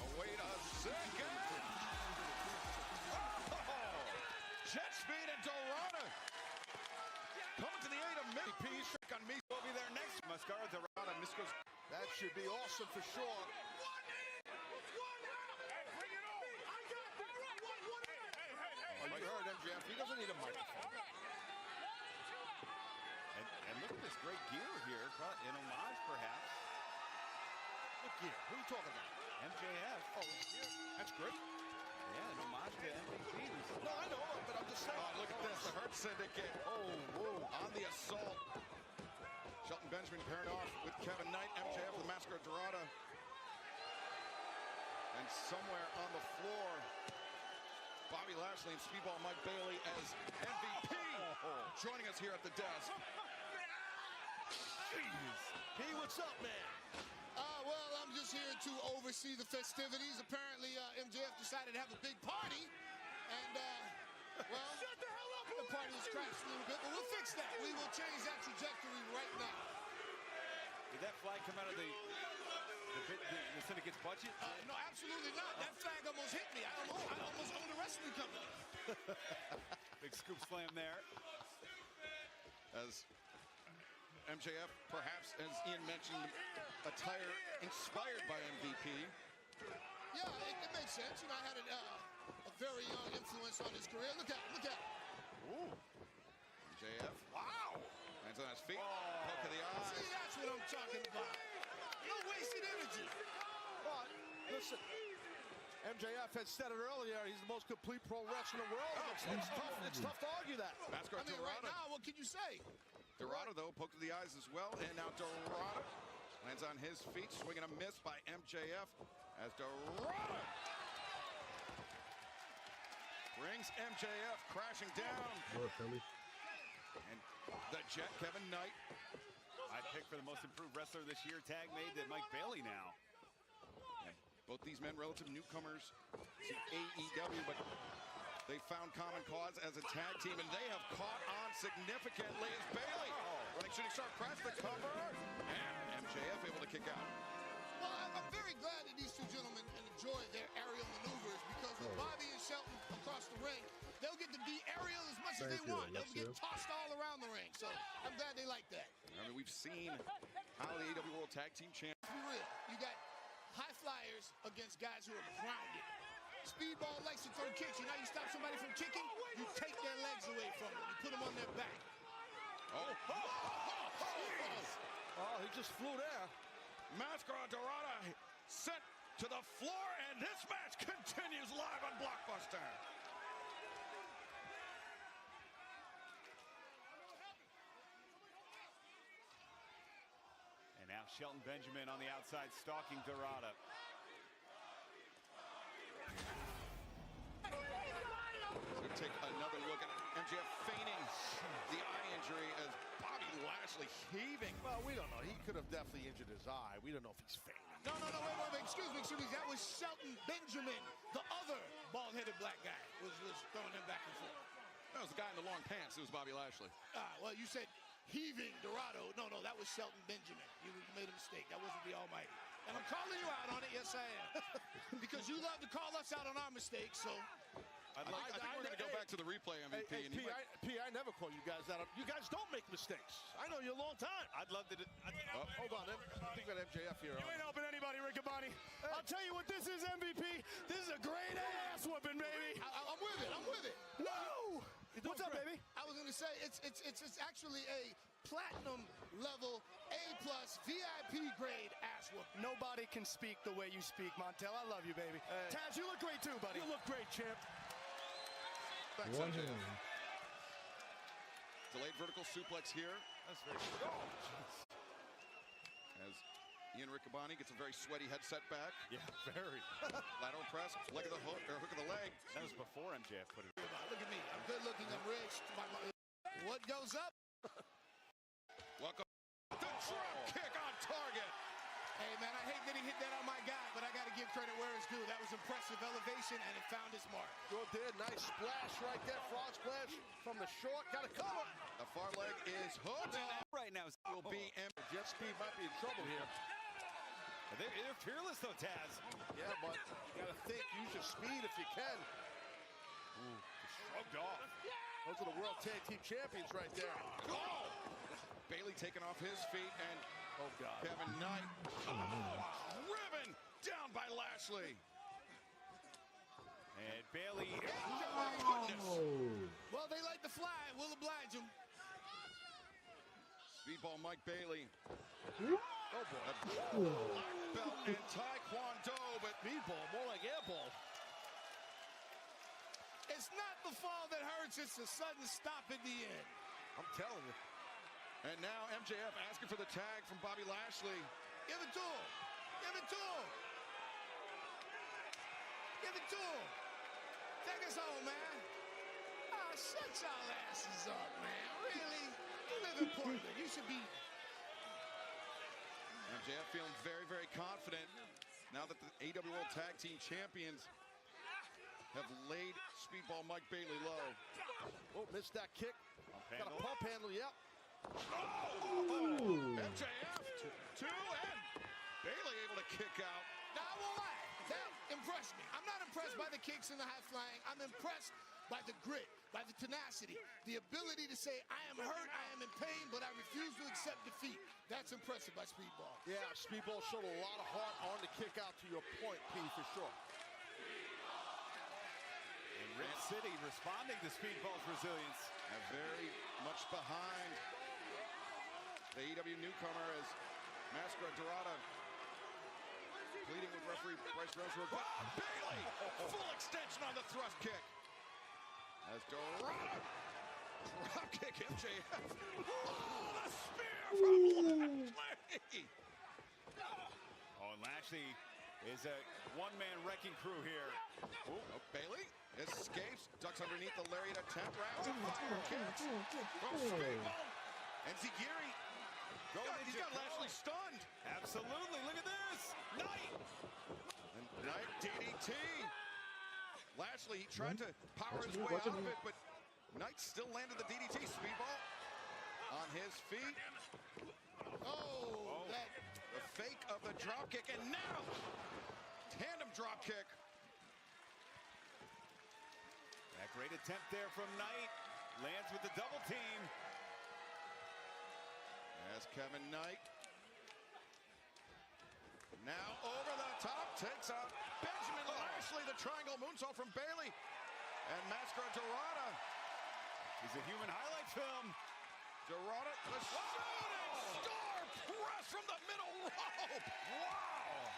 Oh, wait a second. Oh, Jet Speed and Dorada. Coming to the aid of Mickey P. Trick on me. Will be there next. Mascara Dorada. Mystico's. That should be awesome for sure. Oh, you heard MJF. He doesn't need a microphone. And look at this great gear here. In homage, perhaps. What gear? Who are you talking about? MJF. Oh, that's great. Yeah, in homage to MVP. No, I know, but I'm just saying. Oh, look at this. The Hurt Syndicate. Oh, whoa. On the assault. Shelton Benjamin paired off with Kevin Knight, MJF with Mascara Dorada. And somewhere on the floor, Bobby Lashley and Speedball Mike Bailey as MVP joining us here at the desk. P, what's up, man? Well, I'm just here to oversee the festivities. Apparently, MJF decided to have a big party, and, well, Shut the hell up, the party was crashed a little bit, but we'll fix that. We will change that trajectory right now. Did that flag come out of the Syndicate's budget? No, absolutely not. That flag almost hit me. I almost owned a wrestling company. Big scoop slam there. As MJF, perhaps, as Ian mentioned, attire inspired by MVP. Yeah, it makes sense. You know, I had a very young influence on his career. Look at it. Ooh. MJF. Wow. Hands on his feet. Poke to the eye. See, that's what I'm talking about. No wasted energy. But, listen, MJF had said it earlier. He's the most complete pro wrestler in the world. It's tough to argue that. Mascara I mean, right Dorada. now, what can you say? Dorada, though, poked to the eyes as well. And now Dorada lands on his feet, swinging a miss by MJF as Dorada brings MJF crashing down. What, Philly? And the Jet, Kevin Knight. I picked for the most improved wrestler this year. Tag made to Mike Bailey now. And both these men, relative newcomers to AEW, but they found common cause as a tag team, and they have caught on significantly as Bailey running shooting star press the cover, and MJF able to kick out. Well, I'm very glad that these two gentlemen enjoy their aerial maneuvers because with Bobby and Shelton across the ring, they'll get to be aerial as much as they want. They'll get tossed all around the ring. So I'm glad they like that. I mean, we've seen how the AEW World Tag Team Champions. Let's be real. You got high flyers against guys who are grounded. Speedball likes to throw kicks. You know how you stop somebody from kicking? You take their legs away from them. You put them on their back. Oh, he just flew there. Mascara Dorada sent to the floor, and this match continues live on BlockBuster. And now Shelton Benjamin on the outside stalking Dorada. So take another look at MJF feigning the eye injury as Bobby Lashley heaving. Well, we don't know. He could have definitely injured his eye. We don't know if he's fainting. No, wait. Excuse me. That was Shelton Benjamin, the other bald-headed black guy, was throwing him back and forth. That was the guy in the long pants. It was Bobby Lashley. Well, you said heaving Dorado. No, that was Shelton Benjamin. You made a mistake. That wasn't the Almighty. And I'm calling you out on it. Yes, I am. Because you love to call us out on our mistakes, so I think we're going to go back to the replay MVP. Hey, I never call you guys out. You guys don't make mistakes. I know you a long time. I'd love to. Hold on. I think about MJF here. You ain't helping anybody, Riccaboni. Hey. I'll tell you what this is, MVP. This is a great ass whooping, baby. I'm with it. I'm with it. Whoa! What's up, baby? I was going to say it's actually a platinum level A+ VIP grade ass whooping. Nobody can speak the way you speak, Montel. I love you, baby. Hey. Taz, you look great too, buddy. You look great, champ. Thanks, One MJF. hand. Delayed vertical suplex here. That's very As Ian Riccaboni gets a very sweaty headset back. Yeah, very. Lateral press, leg of the hook, or hook of the leg. That was before MJF put it. Look at me. I'm good looking. I'm rich. What goes up? Welcome. The drop kick on target. Hey, man, I hate that he hit that on my guy, but I got to give credit where it's due. That was impressive elevation, and it found its mark. Sure did. Nice splash right there. Frog splash from the short. Got to cover. The far leg is hooked. Right now Will be Jet Speed might be in trouble here. They're fearless though, Taz. Yeah, but you got to think. Use your speed if you can. Shrugged off. Those are the World Tag Team Champions right there. Oh! Bailey taking off his feet, and Oh, God. Kevin Knight driven down by Lashley. And Bailey. Well, they like to fly. We'll oblige them. Speedball Mike Bailey. Oh, boy. Black belt in Taekwondo, but Speedball, more like airball. It's not the fall that hurts. It's the sudden stop at the end. I'm telling you. and now MJF asking for the tag from Bobby Lashley. Give it to him. Give it to him. Give it to him. Take us home, man. Oh, shut y'all asses up, man. Really? You live in Portland. You should be. MJF feeling very, very confident now that the AEW World Tag Team Champions have laid Speedball Mike Bailey low. Oh, missed that kick. Got a pump handle, yep. MJF, two, and Bailey able to kick out. Now, I won't lie. That impressed me. I'm not impressed by the kicks and the high flying. I'm impressed by the grit, by the tenacity, the ability to say, I am hurt, I am in pain, but I refuse to accept defeat. That's impressive by Speedball. Yeah, Speedball showed a lot of heart on the kick out, to your point, P, for sure. And Rip City responding to Speedball's resilience. Very much behind the AEW newcomer as Mascara Dorada pleading with referee Bryce Rosewood. Bailey, full extension on the thrust kick. As Dorada, drop kick MJF. Oh, the spear from Lashley. Oh, and Lashley is a one-man wrecking crew here. Oh, Bailey escapes, ducks underneath the lariat attempt, rounds and kicks from Speedball. And Zigiri, he's got Lashley stunned. Absolutely, look at this. Knight. And Knight DDT. Lashley, he tried to power his way out of it, but Knight still landed the DDT. Speedball on his feet. Oh, that. The fake of the drop kick, and now tandem drop kick. That great attempt there from Knight. Lands with the double team. As Kevin Knight now over the top, takes out Benjamin Lashley. The triangle moonsault from Bailey. And Mascara Dorada. He's a human highlight film. Dorada, the shooting star press from the middle rope. Wow.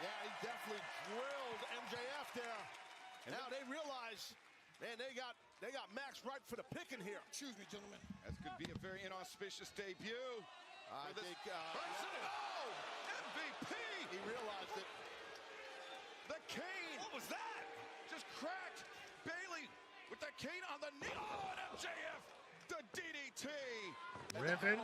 Yeah, he definitely drilled MJF there. And now they realize, man, they got Max right for the picking here. Excuse me, gentlemen. That could be a very inauspicious debut. I think MVP. He realized it. The cane. What was that? Just cracked. Bailey with the cane on the knee. Oh, and MJF, the DDT. Ripping.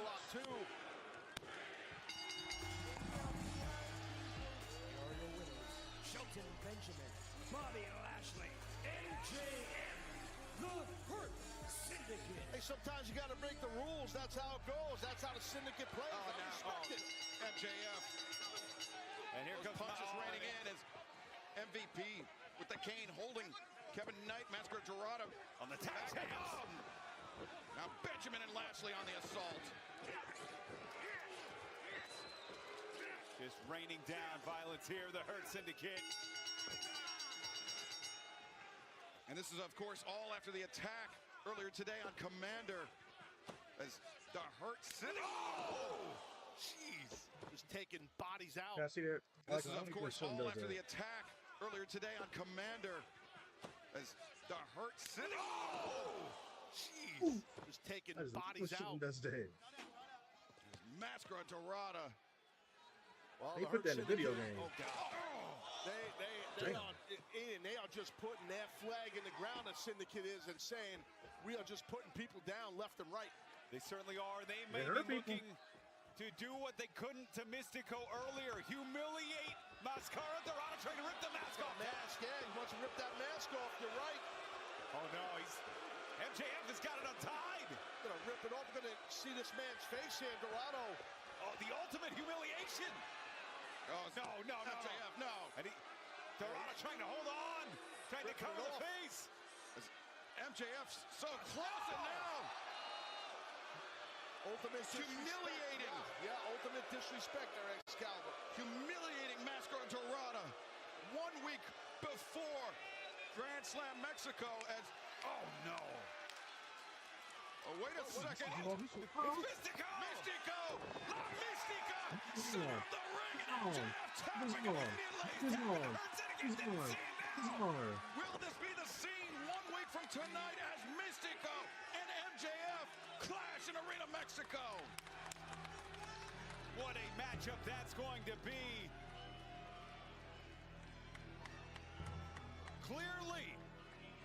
Shelton Benjamin, Bobby Lashley, MJF, the Hurt Syndicate. Hey, sometimes you got to break the rules. That's how it goes. That's how the syndicate plays. MJF. And here comes punches raining in as MVP with the cane holding Kevin Knight, Mascara Dorada On the tag chance. Now Benjamin and Lashley on the assault. Just raining down violence here, the Hurt Syndicate. And this is, of course, all after the attack earlier today on Commander. As the Hurt Syndicate. Oh! Jeez. Just taking bodies out. Can I see that? This is, of course, all after the attack earlier today on Commander. As the Hurt Syndicate. Oh! Jeez. Just taking bodies out. That's dead. Mascara Dorada. Well, They the put Hurt that in a video Syndicate- game. Oh, God. They are just putting their flag in the ground, the Syndicate is, and saying, we are just putting people down left and right. They certainly are. They may hurt be people. looking to do what they couldn't to Mystico earlier. Humiliate Mascara Dorada, trying to rip the mask off. Mask, yeah, he wants to rip that mask off. You're right. Oh, no, MJF has got it untied. Gonna rip it off. Gonna see this man's face here, Dorado. Oh, the ultimate humiliation. Oh, No. MJF, no. And Dorada trying to hold on, trying to cover the face. MJF's so close and now. Ultimate Humiliating. Yeah, ultimate disrespect there, Excalibur. Humiliating Mascara Dorada 1 week before Grand Slam Mexico as, oh no. Oh, wait a second. It's Mystico. Mystico. La Mystica. Center of the ring. on. MJF tapping Who's on? immediately. Who's on? Hurt Syndicate Who's didn't on? see it Who's now. on? Will this be the scene 1 week from tonight as Mystico and MJF clash in Arena Mexico? What a matchup that's going to be. Clearly,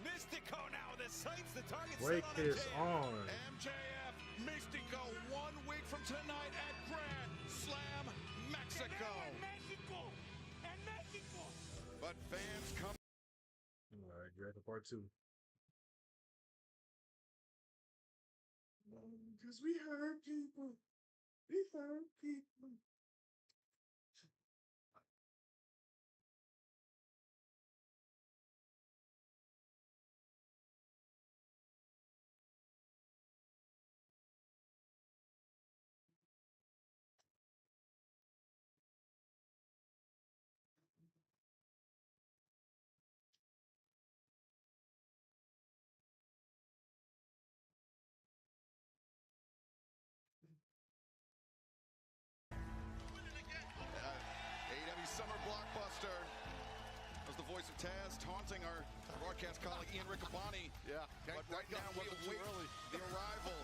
Mystico now the sights, the target Break set on his MJF. arm. MJF, Mystico 1 week from tonight at Grand Slam Mexico. But fans come. All right, you're at the part 2. Because we hurt people. We hurt people. AEW Summer BlockBuster. Was the voice of Taz taunting our broadcast colleague Ian Riccaboni. Yeah. But right now we await the arrival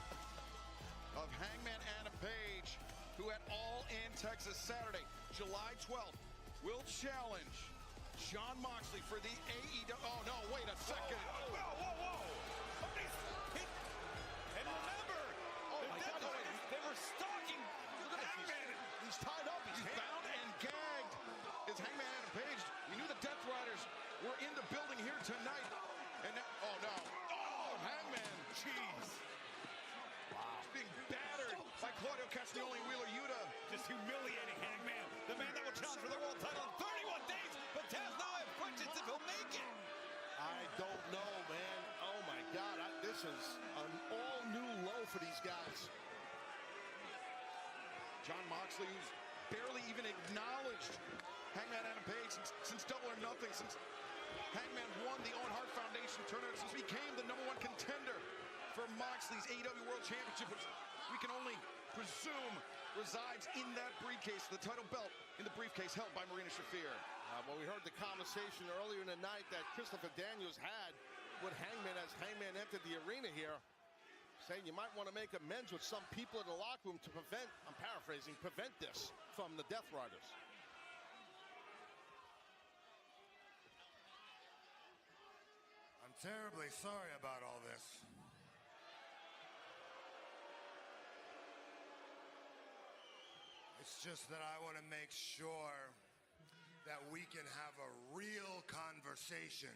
of Hangman Adam Page, who at All In Texas Saturday, July 12th, will challenge Jon Moxley for the AEW. Oh no, wait a second. Whoa. And remember, they were stalking Hangman. He's tied up. He's bound and gagged. Is Hangman Adam Page? You knew the Death Riders were in the building here tonight. And now, oh no. Oh, Hangman. Jeez. Wow. Being battered by Claudio Castagnoli and Wheeler Yuta. Just humiliating Hangman, the man that will challenge for the world title in 31 days. But Taz now has questions if he'll make it. I don't know, man. Oh my God, this is an all-new low for these guys. Jon Moxley, who's barely even acknowledged Hangman Adam Page since Double or Nothing, since Hangman won the Owen Hart Foundation tournament, since he became the #1 contender for Moxley's AEW World Championship, which we can only presume resides in that briefcase, the title belt in the briefcase held by Marina Shafir. Well, we heard the conversation earlier in the night that Christopher Daniels had with Hangman as Hangman entered the arena here, saying you might want to make amends with some people in the locker room to prevent, I'm paraphrasing, prevent this from the Death Riders. I'm terribly sorry about all this. It's just that I want to make sure that we can have a real conversation.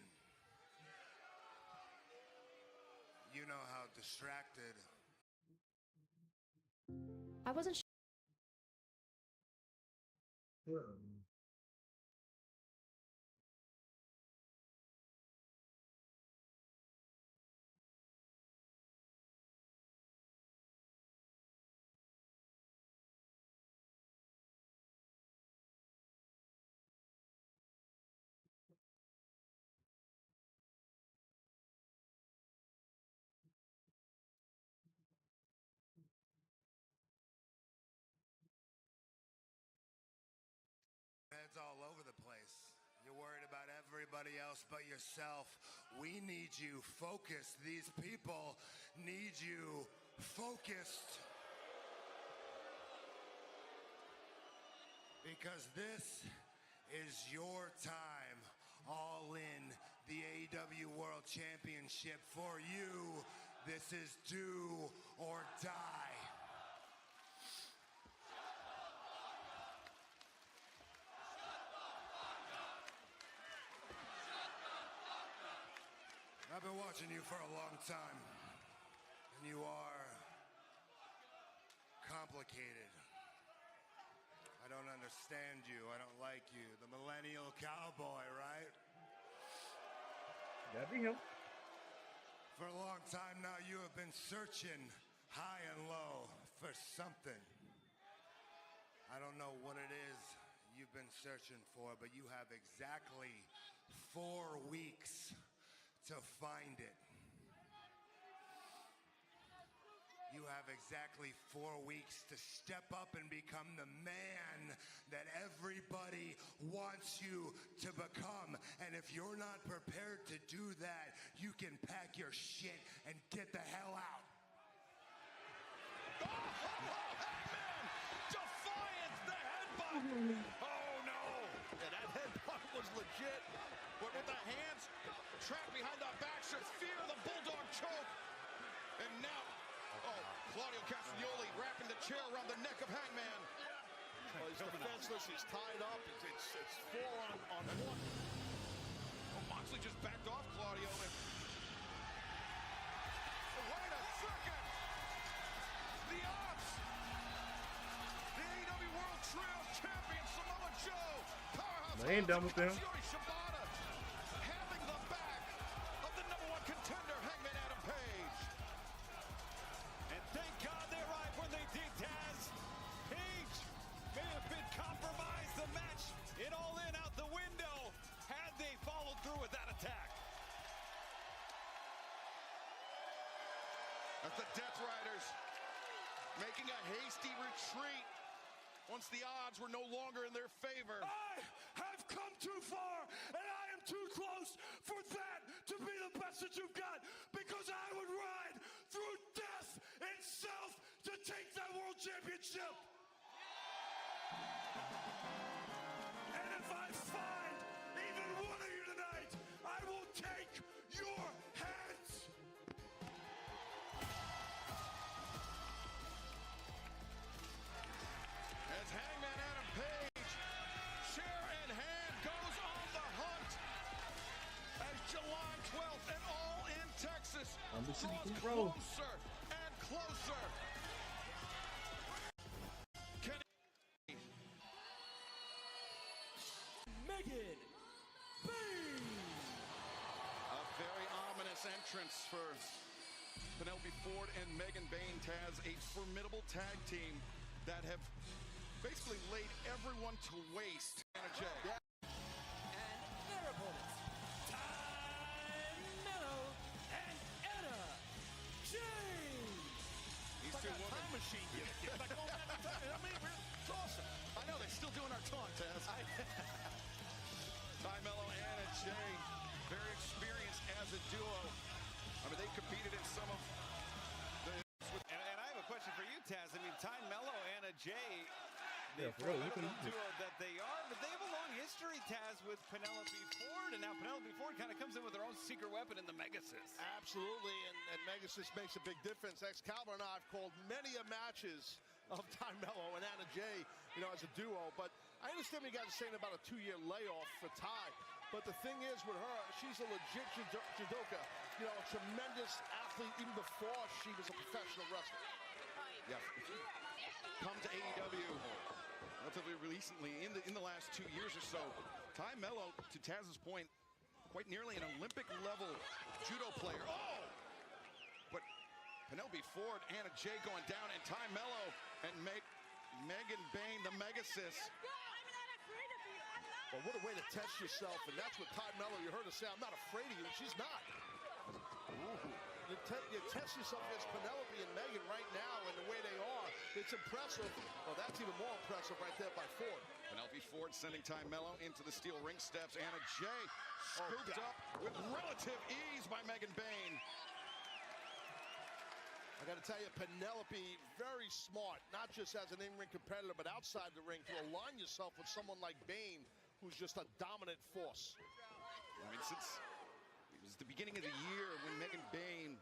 You know how distracted I wasn't Yeah. everybody else but yourself. We need you focused. These people need you focused. Because this is your time. All in the AEW World Championship for you. This is do or die. I've been watching you for a long time, and you are complicated. I don't understand you. I don't like you. The millennial cowboy, right? That'd be him. For a long time now, you have been searching high and low for something. I don't know what it is you've been searching for, but you have exactly 4 weeks to find it. You have exactly 4 weeks to step up and become the man that everybody wants you to become. And if you're not prepared to do that, you can pack your shit and get the hell out. Oh, Hangman! Defiance, the headbutt! Oh, no! And that headbutt was legit. But with the hands trapped behind the back, should fear the Bulldog choke. And now, Claudio Castagnoli wrapping the chair around the neck of Hangman. Well, he's defenseless. He's tied up. It's 4 on 1. Oh, Moxley just backed off Claudio. And... Oh, wait a second! The odds! The AEW World Trio Champion Samoa Joe, powerhouse. They ain't done with them. Shibata, having the back of the #1 contender, Hangman Adam Page. And thank God they arrived when they did, Taz. Page may have been compromised. The match in All In out the window had they followed through with that attack. As the Death Riders making a hasty retreat once the odds were no longer in their favor. I have come too far, and I am too close for that to be the best that you've got, because I would ride through death itself to take that world championship. And if I find even one of you tonight, I will take your heads. As Hangman Adam Page, chair in hand, goes on the hunt. As July 12th and All In Texas draws closer and closer. Megan Bain. A very ominous entrance for Penelope Ford and Megan Bain. Taz, a formidable tag team that have basically laid everyone to waste. Anna Jay. And their opponents, Ty Mello and Anna James. These Like two a women. time machine gimmick. It's like going back in time. I mean, it's awesome. I know, they're still doing our taunt, Taz. Ty Mello and Anna Jay, very experienced as a duo. I mean, they competed in some of the... And I have a question for you, Taz. I mean, Ty Mello, Anna Jay, Yeah, for real, look at formidable them. duo that they are, but they have a long history, Taz, with Penelope Ford, and now Penelope Ford kind of comes in with her own secret weapon in the Megasys. Absolutely, and Megasys makes a big difference. Excalibur and I have called many a matches of Ty Mello and Anna Jay, you know, as a duo. But I understand what you guys are saying about a 2-year layoff for Ty. But the thing is with her, she's a legit judoka. You know, a tremendous athlete even before she was a professional wrestler. Yeah. Come to AEW relatively recently, in the last 2 years or so. Ty Mello, to Taz's point, quite nearly an Olympic-level judo player. Oh! But Penelope Ford, Anna Jay going down, and Ty Mello and Megan Bain, the Megasys. Well, what a way to test yourself, and that's what Ty Mello, you heard her say, I'm not afraid of you, and she's not. Ooh. you test yourself against Penelope and Megan right now and the way they are. It's impressive. Well, that's even more impressive right there by Ford. Penelope Ford sending Ty Mello into the steel ring steps. Anna Jay scooped up with relative ease by Megan Bayne. I got to tell you, Penelope, very smart, not just as an in-ring competitor, but outside the ring to align yourself with someone like Bayne, who's just a dominant force. I mean, since it was the beginning of the year when Megan Bayne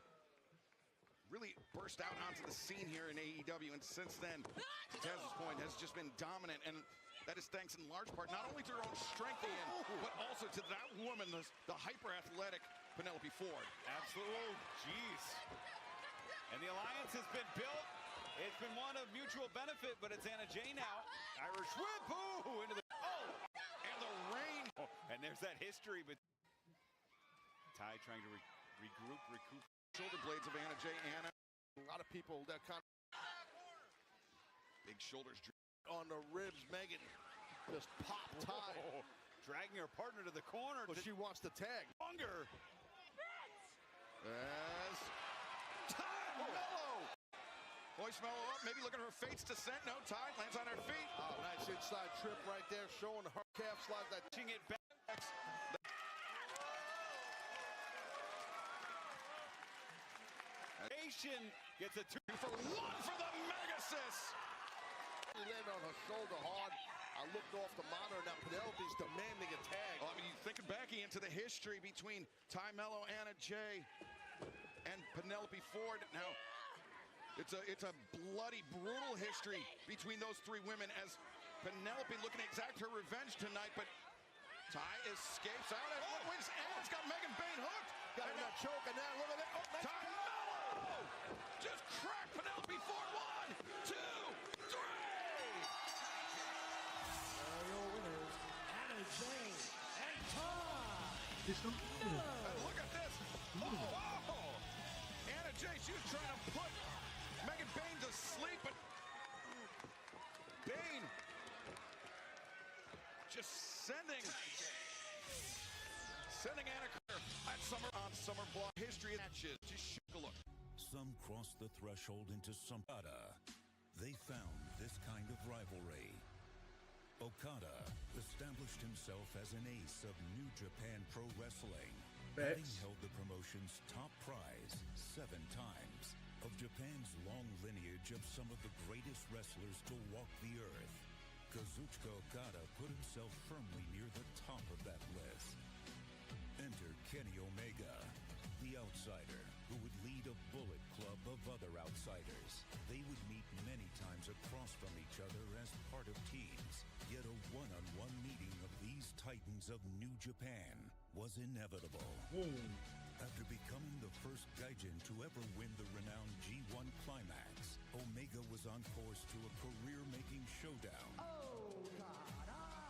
really burst out onto the scene here in AEW, and since then, to Taz's point, has just been dominant, and that is thanks in large part not only to her own strength, Ian, but also to that woman, the hyper-athletic Penelope Ford. Absolutely. Jeez. And the alliance has been built. It's been one of mutual benefit, but it's Anna Jay now. Irish whip, ooh, into the, And the rain. and there's that history, but Ty trying to recoup. Shoulder blades of Anna Jay. Anna. A lot of people that kind of Big shoulders. on the ribs. Megan just pop Ty. Dragging her partner to the corner. But she wants to tag. Longer. As Ty Mello. Hoist Mello up, maybe looking at her fate's descent. No, Ty lands on her feet. Oh, nice inside trip right there, showing her calf slide. That Pushing it back. Nation gets a 2 for 1 for the Megasis. She landed on her shoulder hard. I looked off the monitor. Now Penelope's demanding a tag. Well, I mean, thinking back into the history between Ty Mello, Anna Jay, and Penelope Ford. Now, it's a bloody, brutal history between those three women as Penelope looking to exact her revenge tonight, but Ty escapes out. And it's got Megan Bayne hooked. Got her choke, and now look at that. Oh, nice. Ty Mello just cracked Penelope Ford. 1, 2, 3. Your winners, Anna Jay and Ty. And look at this. Oh. Anna Jay, she was trying to put Megan Bayne to sleep, but Bayne just sending Anna Carter at Summer Block history matches. Just shoot a look. Some crossed the threshold into Okada. They found this kind of rivalry. Okada established himself as an ace of New Japan Pro Wrestling, having held the promotion's top prize 7 times. Of Japan's long lineage of some of the greatest wrestlers to walk the earth, Kazuchika Okada put himself firmly near the top of that list. Enter Kenny Omega, the outsider who would lead a Bullet Club of other outsiders. They would meet many times across from each other as part of teams, yet a one-on-one meeting of these titans of New Japan was inevitable. After becoming the first Gaijin to ever win the renowned G1 Climax, Omega was on course to a career-making showdown.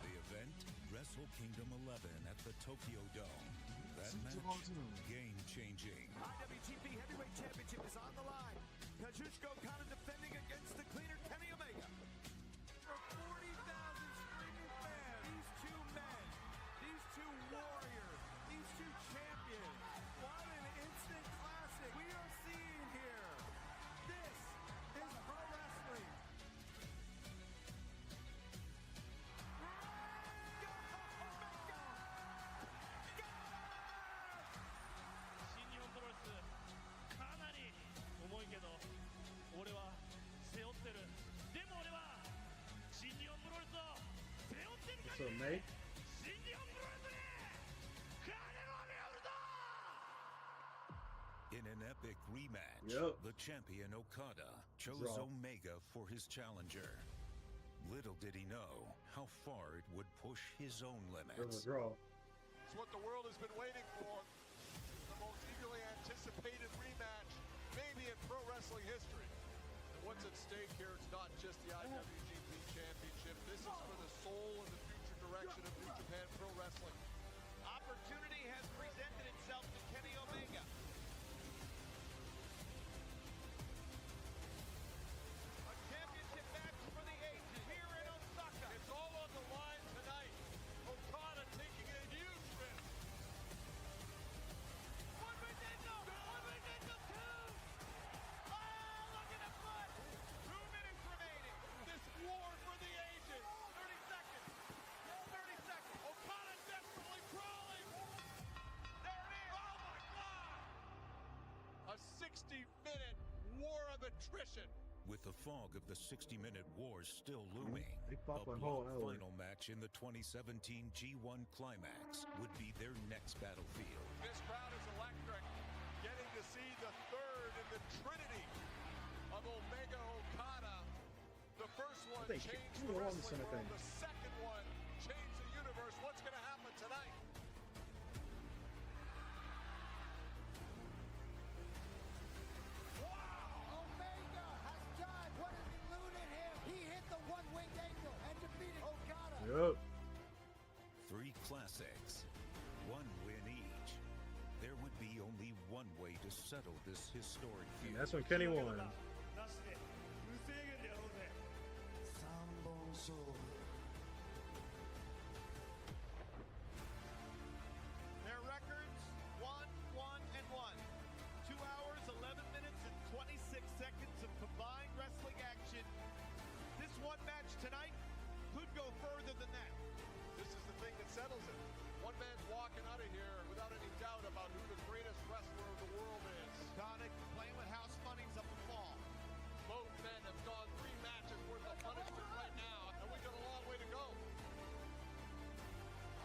The event, Wrestle Kingdom 11 at the Tokyo Dome. That match, game-changing. IWGP Heavyweight Championship is on the line. Kazuchika Okada defending against the cleaner Kenny Omega. For 40,000 screaming fans, these two men, these two warriors, these two champions. What an instant classic we are seeing here. This is pro wrestling. So, May? In an epic rematch, the champion Okada chose Omega for his challenger. Little did he know how far it would push his own limits. It's what the world has been waiting for. The most eagerly anticipated rematch, maybe in pro wrestling history. And what's at stake here, it's not just the IWGP Championship. This is for the soul and the future direction of New Japan Pro Wrestling. Opportunity has presented itself to Kenny Omega. A championship match for the ages here in Osaka. It's all on the line tonight. Okada taking a huge risk. One minute, no! 1 minute, no! 60-minute war of attrition. With the fog of the 60-minute war still looming, They a pop a whole block hour. final match in the 2017 G1 Climax would be their next battlefield. This crowd is electric. Getting to see the third in the trinity of Omega Okada. The first one think changed you the were on this wrestling kind of world. thing. The second one changed the universe. What's going to happen tonight? Omega has done what has eluded him. He hit the one-winged angel and defeated Okada. Yup. 3 classics, 1 win each. There would be only one way to settle this historic feud. And that's when Kenny won. Their records 1-1-1. 2 hours, 11 minutes, and 26 seconds of combined wrestling action. This one match tonight could go further than that. This is the thing that settles it. One man's walking out of here without any doubt about who the greatest wrestler of the world is. Sonic playing with house money's up the fall. Both men have gone 3 matches worth of punishment right now, and we got a long way to go.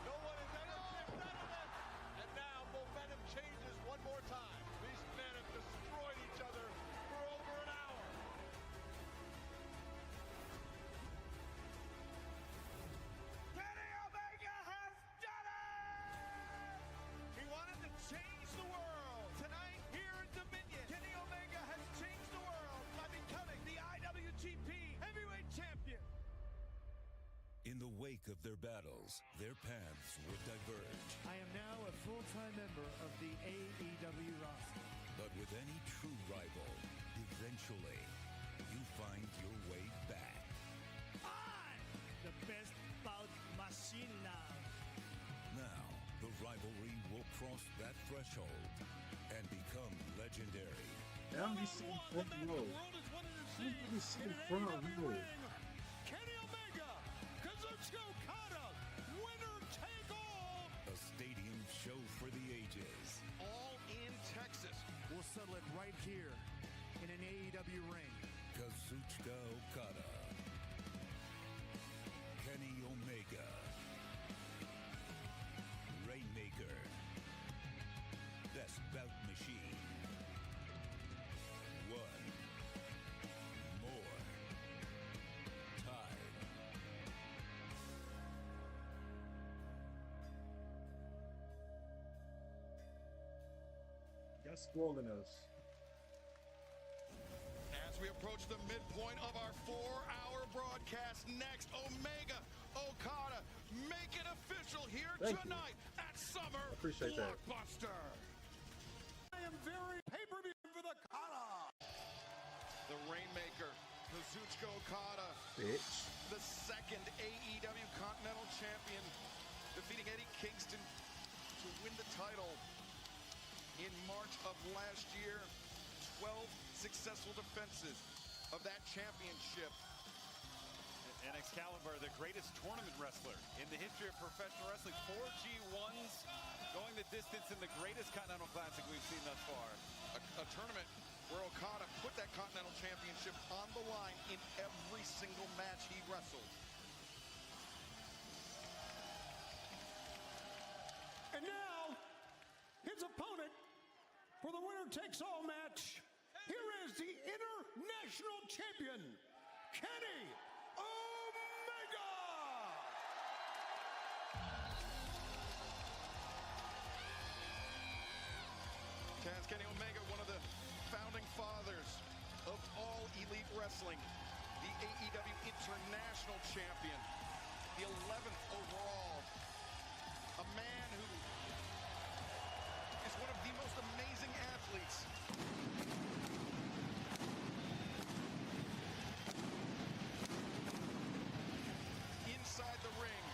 No one has ever been better than. And now momentum changes one more time. These men have destroyed each other for over an hour. Kenny Omega has done it! He wanted to change the world. Tonight, here in Dominion, Kenny Omega has changed the world by becoming the IWGP Heavyweight Champion. In the wake of their battles, their paths would diverge. I am now a full-time member of the AEW roster. But with any true rival, eventually, you find your way back. I'm the best bout machine now. Now, the rivalry will cross that threshold and become legendary. MVC front row. MVC front row. Kenny Omega, Kazuchika Okada, winner take all. A stadium show for the ages. All in Texas. We'll settle it right here in an AEW ring. Kazuchika Okada. Kenny Omega. Rainmaker. Best bout machine. One more time. Y'all spoiling us. As we approach the midpoint of our 4-hour broadcast, next, Omega Okada, make it official here Thank you. tonight at Summer I appreciate that. BlockBuster. I am very pay-per-view for the Okada. The Rainmaker, Kazuchika Okada, Bitch. the second AEW Continental Champion, defeating Eddie Kingston to win the title in March of last year. 12 successful defenses of that championship. And Excalibur, the greatest tournament wrestler in the history of professional wrestling. 4 G1s, going the distance in the greatest Continental Classic we've seen thus far. A tournament where Okada put that Continental Championship on the line in every single match he wrestled. And now, his opponent for the winner-takes-all match. Here is the International Champion, Kenny Omega! Taz Kenny Omega, one of the founding fathers of all elite wrestling, the AEW International Champion, the 11th overall, a man who is one of the most amazing athletes. Inside the ring,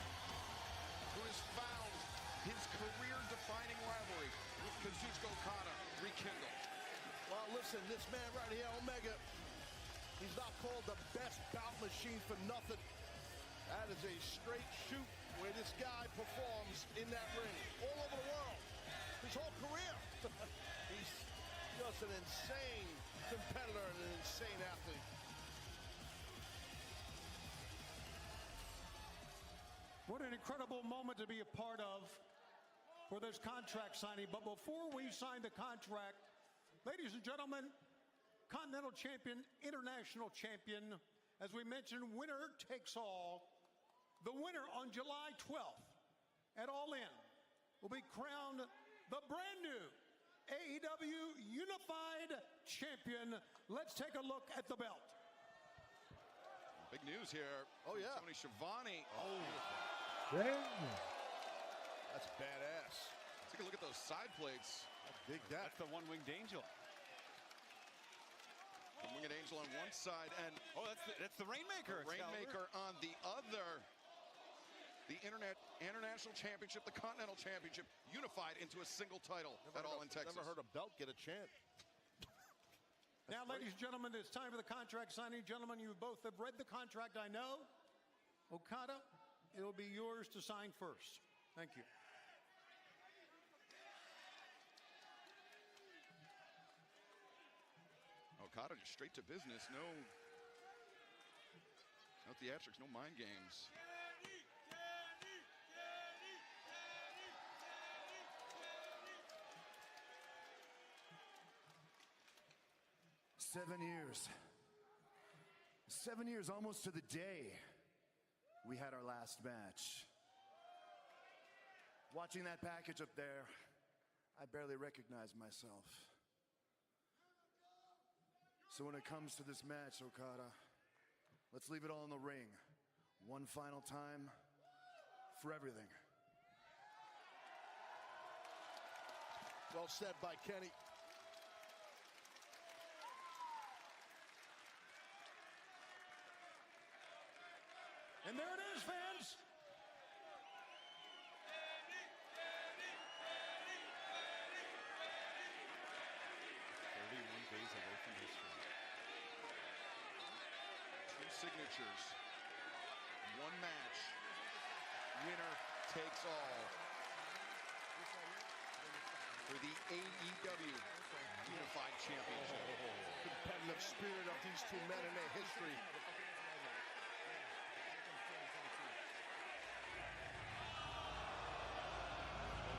who has found his career-defining rivalry with Kazuchika Okada rekindled. Well, listen, this man right here, Omega, he's not called the best bout machine for nothing. That is a straight shoot where this guy performs in that ring all over the world. His whole career. He's just an insane competitor and an insane athlete. What an incredible moment to be a part of for this contract signing. But before we sign the contract, ladies and gentlemen, Continental Champion, International Champion, as we mentioned, winner takes all. The winner on July 12th at All In will be crowned the brand new AEW Unified Champion. Let's take a look at the belt. Big news here. Oh, yeah. Tony Schiavone. Oh, Damn. that's badass. take a look at those side plates. Big that. That's the one-winged angel. The winged angel on one side and that's the Rainmaker. the Rainmaker on the other. The International Championship, the Continental Championship, unified into a single title at All in Texas. Never heard a belt get a chant. Now, ladies and gentlemen, it's time for the contract signing. Gentlemen, you both have read the contract, I know. Okada, it'll be yours to sign first. Thank you. Okada just straight to business. No theatrics, no mind games. Seven years almost to the day we had our last match. Watching that package up there, I barely recognized myself. So when it comes to this match, Okada, let's leave it all in the ring. One final time for everything. Well said by Kenny. And there it is, fans. 31 days away from history. Two signatures, one match, winner takes all for the AEW Unified Championship. Competitive spirit of these two men in their history.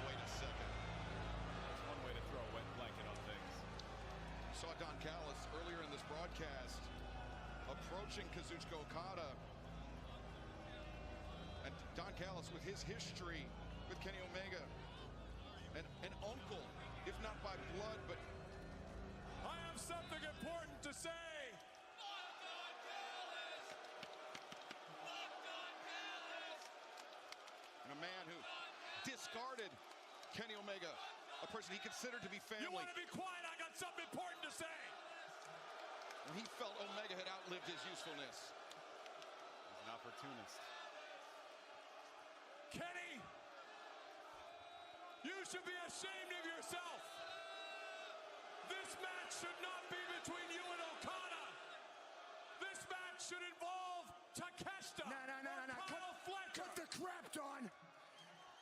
Wait a second. That's one way to throw a wet blanket on things. We saw Don Callis earlier in this broadcast approaching Kazuchika Okada. And Don Callis, with his history with Kenny Omega, an uncle, if not by blood, but I have something important to say. and a man who discarded Kenny Omega, a person he considered to be family. You want to be quiet? I got something important to say. When he felt Omega had outlived his usefulness. He's an opportunist. Kenny, you should be ashamed of yourself. This match should not be between you and Okada. This match should involve Takeshita. No. Cut the crap, Don.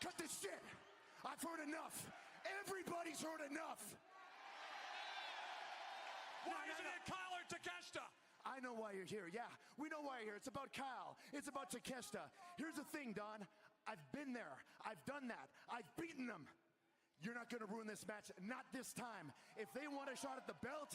Cut the shit. I've heard enough. Everybody's heard enough. Why isn't it Kyle or Takeshita? I know why you're here. Yeah, we know why you're here. It's about Kyle. It's about Takeshita. Here's the thing, Don. I've been there. I've done that. I've beaten them. You're not going to ruin this match. Not this time. If they want a shot at the belt,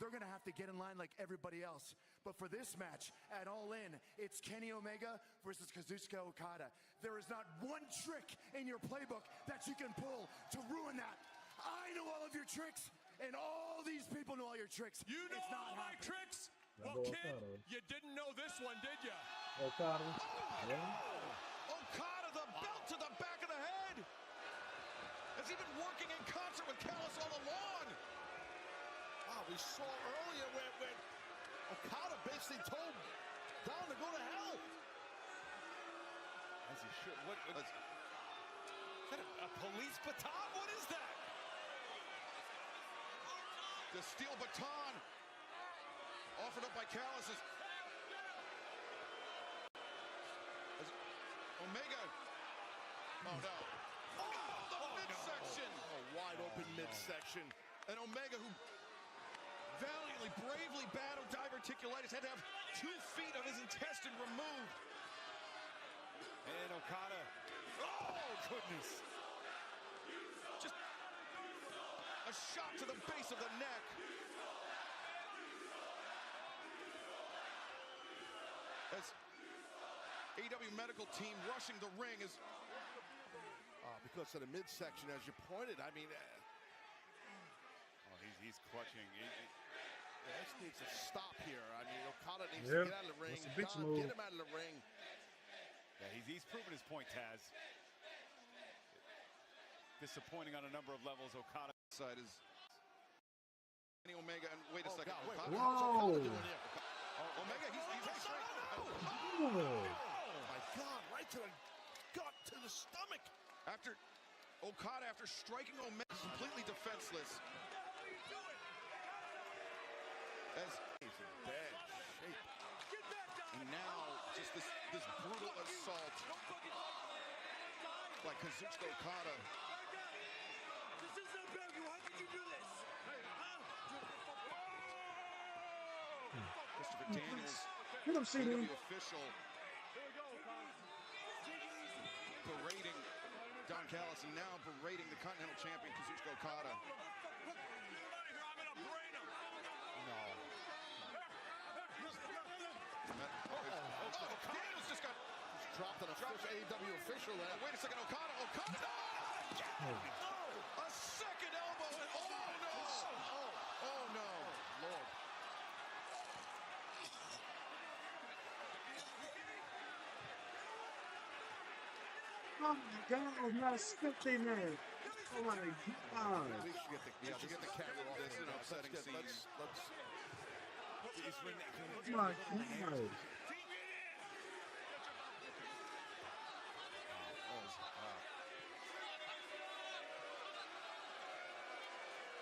they're going to have to get in line like everybody else. But for this match, at All In, it's Kenny Omega versus Kazuchika Okada. There is not one trick in your playbook that you can pull to ruin that. I know all of your tricks, and all these people know all your tricks. You know it's not all my happening. tricks? Well, kid, you didn't know this one, did you? Okada. Okada, the belt to the back of the head. Has he been working in concert with Callis all along? Wow, we saw earlier when Okada basically told Don to go to hell. As he should. What is that a police baton? What is that? The steel baton offered up by Callis is Omega. Oh no. Oh, the midsection. A wide open midsection. And Omega, who valiantly, bravely battled diverticulitis, had to have 2 feet of his intestine removed. And Okada, oh goodness. Just a shot to the base of the neck. As AEW medical team rushing the ring is because of the midsection, as you pointed. I mean, oh, he's clutching. this needs to stop here. I mean, Okada needs Yeah, to get out of the ring. that's a bitch Don, move. get him out of the ring. Yeah, he's proven his point, Taz. Disappointing on a number of levels. Okada side is Kenny Omega, and wait a second. God, wait, Okada, how's Okada doing here? Omega, he's right. Oh. Oh my God, right to the gut, to the stomach. After Okada, after striking Omega, completely defenseless. As He's in bad shape. and now just this brutal assault by Kazuchika Okada. This is not bad. Why did you do this? Christopher Daniels, Get him, CD. AEW official, berating Don Callis, and now berating the Continental Champion Kazuchika Okada. Daniels just got Dropped an AEW official there. wait a second, Okada. A second elbow, and oh no. Lord. Oh my God, I'm not scripting that. Oh my God. We should get the camera off This is an upsetting scene. Let's Oh my God.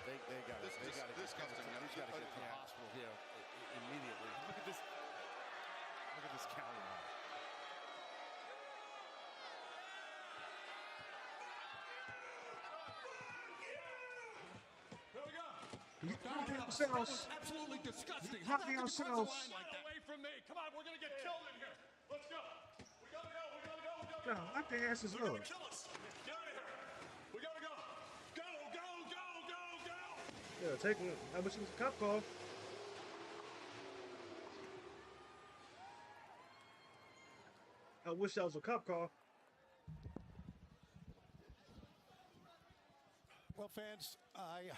They got This to get disgusting. He's got to get to the hospital here immediately. Look at this. Look at this calendar. He's copying ourselves. Absolutely disgusting. Copying ourselves. Away from me. Come on, we're gonna get killed in here. Let's go. We gotta go. We gotta go. We gotta God, what the ass is They're up? gonna kill us. Get out of here. We gotta go. Go, go, go, go, go. Yeah, taking. I wish it was a cup call. I wish that was a cup call. Well, fans, I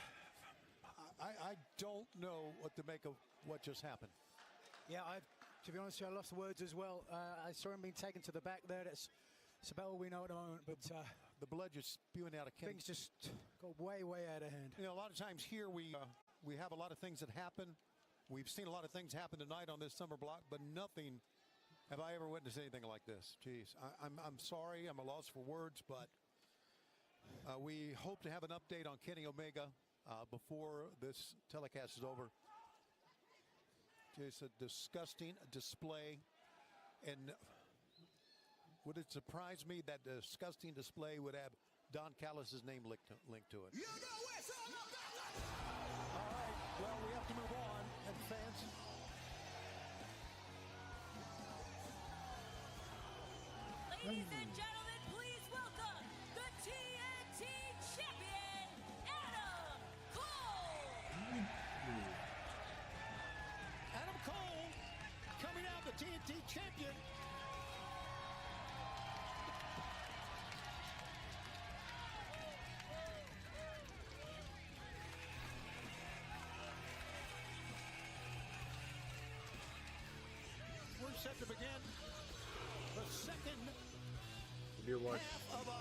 don't know what to make of what just happened. Yeah, to be honest with you, I lost words as well. I saw him being taken to the back there. It's about all we know at the moment. But The blood just spewing out of Kenny. things just got way, way out of hand. You know, a lot of times here we have a lot of things that happen. We've seen a lot of things happen tonight on this summer block, but nothing have I ever witnessed anything like this. Jeez, I'm sorry. I'm a loss for words, but we hope to have an update on Kenny Omega before this telecast is over. It's a disgusting display, and would it surprise me that disgusting display would have Don Callis' name linked to it? You know it's all about the... All right, well, we have to move on, and fans. Ladies and gentlemen, please welcome the TNT champion, Adam Cole. Adam Cole coming out, the TNT champion. We're set to begin the second You ever watch? half of our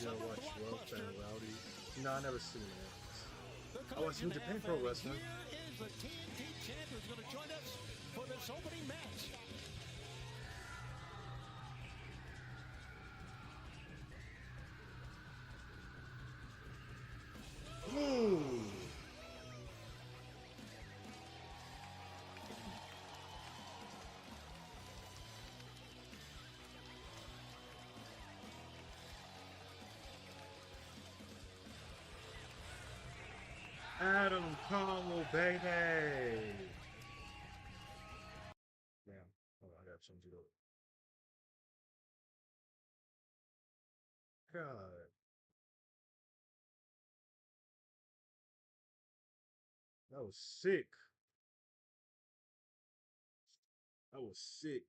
You ever summer watch Rough blockbuster. and Rowdy? No, I never seen that. The I watch New collision Japan half, Pro and Wrestling. Here is the TNT champion who's going to join us for this opening match. Ooh. Adam Oh, baby. Damn. Oh, I got change it up. God. That was sick. That was sick.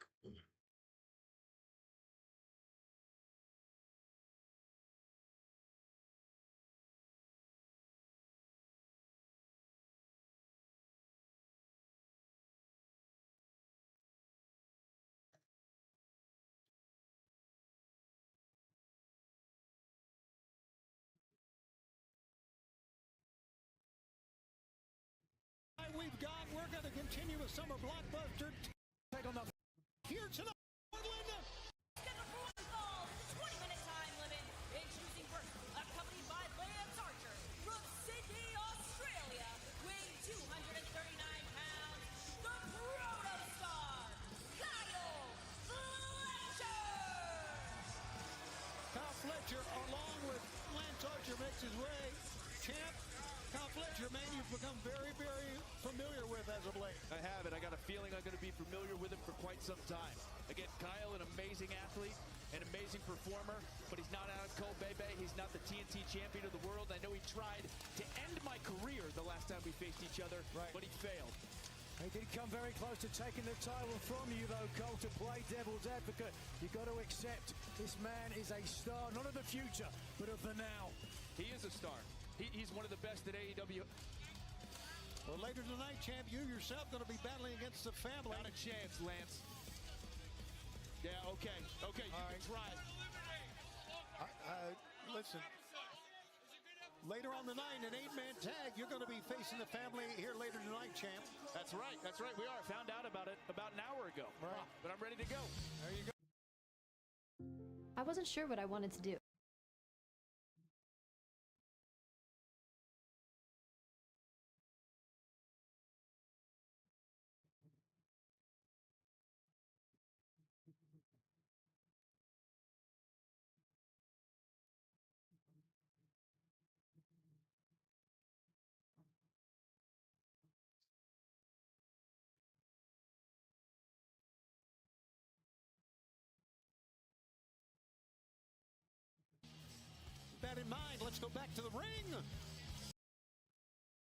We've got, we're going to continue with summer blockbuster. Take on the here tonight. Scheduled for one fall, 20-minute time limit. Introducing first, accompanied by Lance Archer from Sydney, Australia, weighing 239 pounds, the Protostar, Kyle Fletcher. Kyle Fletcher, along with Lance Archer, makes his way. Champ, Kyle Fletcher, man, you've become very, very familiar with as of late. I have it. I got a feeling I'm going to be familiar with him for quite some time. Again, Kyle, an amazing athlete, an amazing performer, but he's not out of Cole Bebe. He's not the TNT champion of the world. I know he tried to end my career the last time we faced each other, but he failed. He did come very close to taking the title from you, though, Cole, to play devil's advocate. You've got to accept this man is a star, not of the future, but of the now. He is a star. He's one of the best at AEW. Well, later tonight, champ, you yourself going to be battling against the family. Not a chance, Lance. Yeah, okay, you can try it. Listen, later on the night, an 8-man tag, you're going to be facing the family here later tonight, champ. That's right, we are. Found out about it about an hour ago. Right. But I'm ready to go. There you go. I wasn't sure what I wanted to do. That in mind, let's go back to the ring.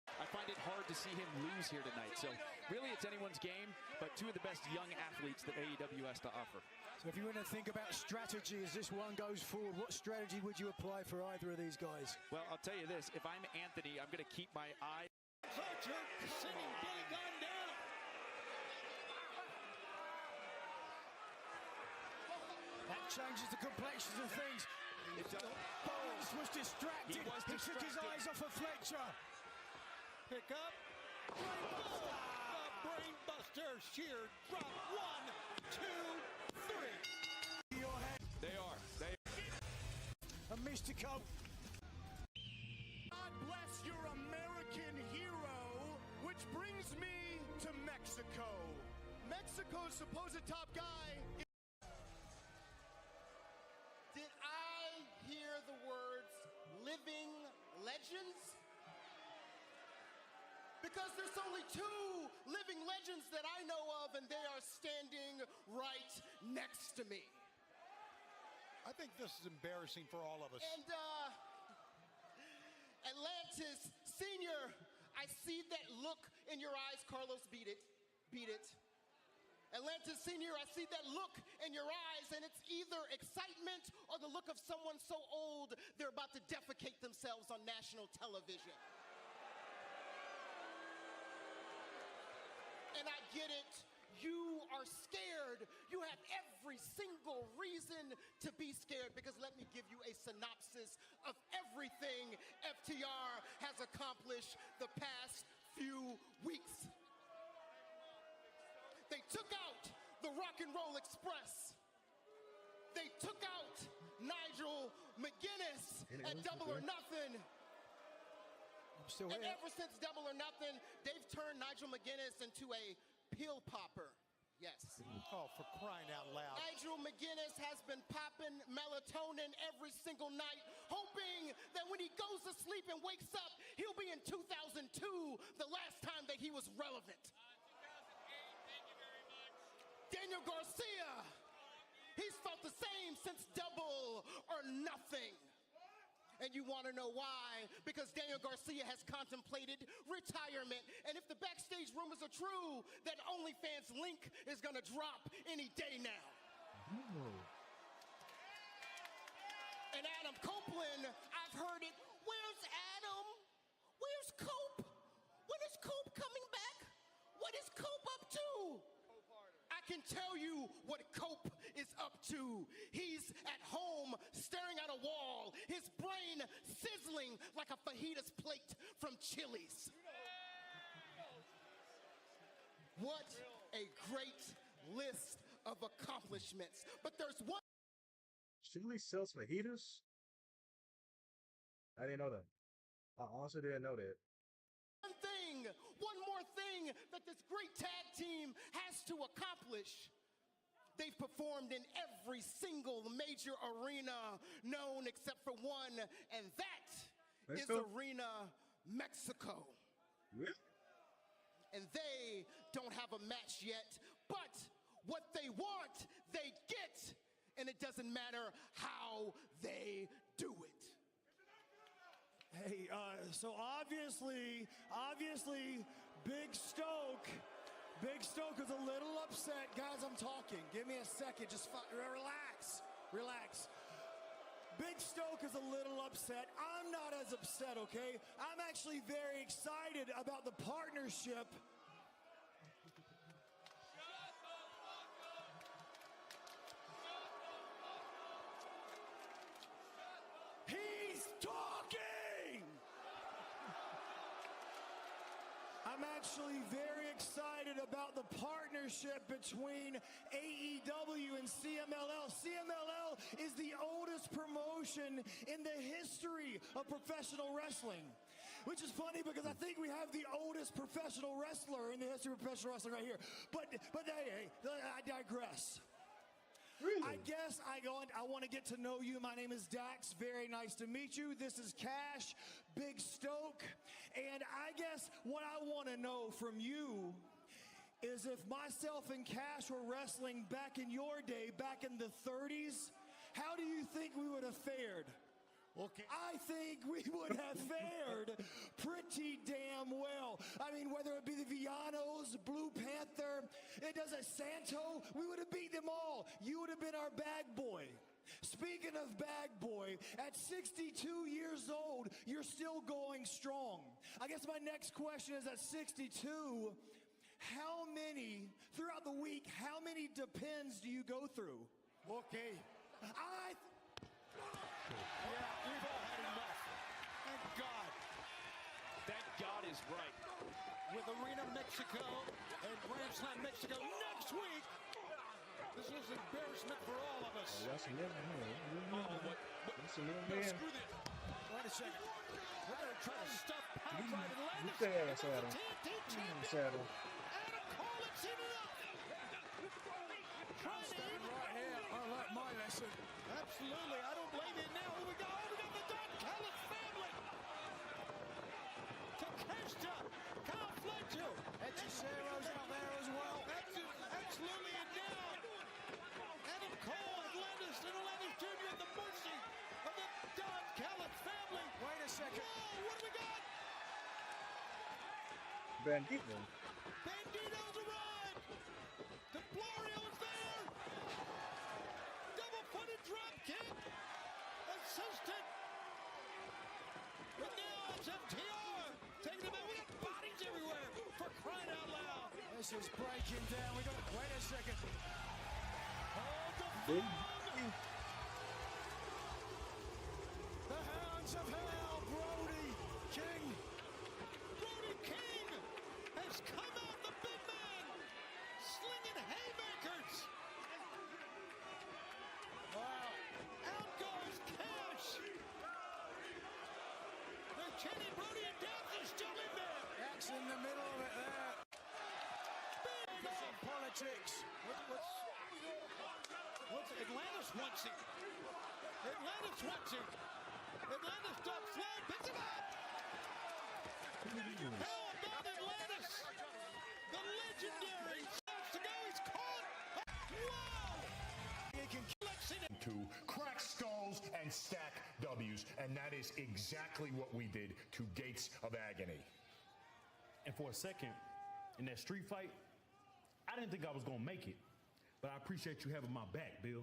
I find it hard to see him lose here tonight. So really it's anyone's game, but two of the best young athletes that AEW has to offer. So if you were to think about strategy as this one goes forward, what strategy would you apply for either of these guys? Well, I'll tell you this. If I'm Anthony, I'm going to keep my eye. Fletcher singing Billy Gunn down. That changes the complexions of things. Bowens was distracted. He took his eyes off of Fletcher. Pick up. The Brainbuster sheer drop. 1, 2, 3. Your head. They are. A Mystico. God bless your American hero, which brings me to Mexico. Mexico's supposed top guy. Did I hear the words living legends? Because there's only 2 living legends that I know of, and they are standing right next to me. I think this is embarrassing for all of us. And Atlantis Senior, I see that look in your eyes. Carlos, beat it. Atlantis Senior, I see that look in your eyes, and it's either excitement or the look of someone so old they're about to defecate themselves on national television. And I get it. You are scared. You have every single reason to be scared, because let me give you a synopsis of everything FTR has accomplished the past few weeks. They took out the Rock and Roll Express. They took out Nigel McGuinness at Double or Nothing. And ever since Double or Nothing, they've turned Nigel McGuinness into a pill popper. Yes. Oh, for crying out loud. Nigel McGuinness has been popping melatonin every single night, hoping that when he goes to sleep and wakes up, he'll be in 2002, the last time that he was relevant. 2008, thank you very much. Daniel Garcia, he's felt the same since Double or Nothing. And you want to know why? Because Daniel Garcia has contemplated retirement. And if the backstage rumors are true, that OnlyFans link is going to drop any day now. And Adam Copeland, I've heard it. Where's Adam? Where's Cope? When is Cope coming back? What is Cope up to? I can tell you what Cope is up to. He's at home staring at a wall, his brain sizzling like a fajitas plate from Chili's. What a great list of accomplishments. But there's one. Chili sells fajitas? I didn't know that. I honestly didn't know that. One more thing that this great tag team has to accomplish. They've performed in every single major arena known except for one, and that is Arena Mexico. Yeah. And they don't have a match yet, but what they want, they get, and it doesn't matter how they do it. Hey, so obviously, Big Stoke is a little upset. Guys, I'm talking. Give me a second. Just relax. Big Stoke is a little upset. I'm not as upset, okay? I'm actually very excited about the partnership. He's talking! I'm actually very excited about the partnership between AEW and CMLL. CMLL is the oldest promotion in the history of professional wrestling. Which is funny because I think we have the oldest professional wrestler in the history of professional wrestling right here. But hey, I digress. Really? I guess I want to get to know you. My name is Dax. Very nice to meet you. This is Cash, Big Stoke. And I guess what I want to know from you is if myself and Cash were wrestling back in your day, back in the 30s, how do you think we would have fared? Okay. I think we would have fared pretty damn well. I mean, whether it be the Villanos, Blue Panther, it doesn't Santo, we would have beat them all. You would have been our bag boy. Speaking of bag boy, at 62 years old, you're still going strong. I guess my next question is at 62, throughout the week, how many depends do you go through? Okay. Yeah, we've all had enough. Thank God. Thank God is right. With Arena Mexico and Grand Slam Mexico next week, this is an embarrassment for all of us. That's a little man. That's a little man. Screw this. Wait a second. We're going to try to stuff Power Drive and land Get that ass out of saddle. Adam Cole, it's enough. I'm standing right here. I learned my lesson. Absolutely. I don't blame you now. Here we go. We got the Don Callis family. Takeshita, Kyle Fletcher. Hechicero's out there as well. Absolutely. And now, Adam Cole, Atlantis Jr. at the mercy of the Don Callis family. Wait a second. Whoa, what do we got? Bandito. Bandito's arrived. DeFlorio's there. Double-footed drop kick. Assisted. But now it's FTR. Taking him out. We got bodies everywhere. For crying out loud. This is breaking down. We got to wait a second. Hold the Big. phone. The Hounds of Hell, Brody King. Brody King has come out, the big man, slinging haymakers. Wow. Out goes Cash. And Kenny, Brody, and Dax are still in there. That's in the middle of it there. Big old politics. What's Atlantis wants it? Atlantis wants it. Atlantis ducks slow, picks him up. How about Atlantis? The legendary starts to go. He's caught. Wow! He can to crack skulls and stack W's, and that is exactly what we did to Gates of Agony. And for a second, in that street fight, I didn't think I was gonna make it, but I appreciate you having my back, Bill.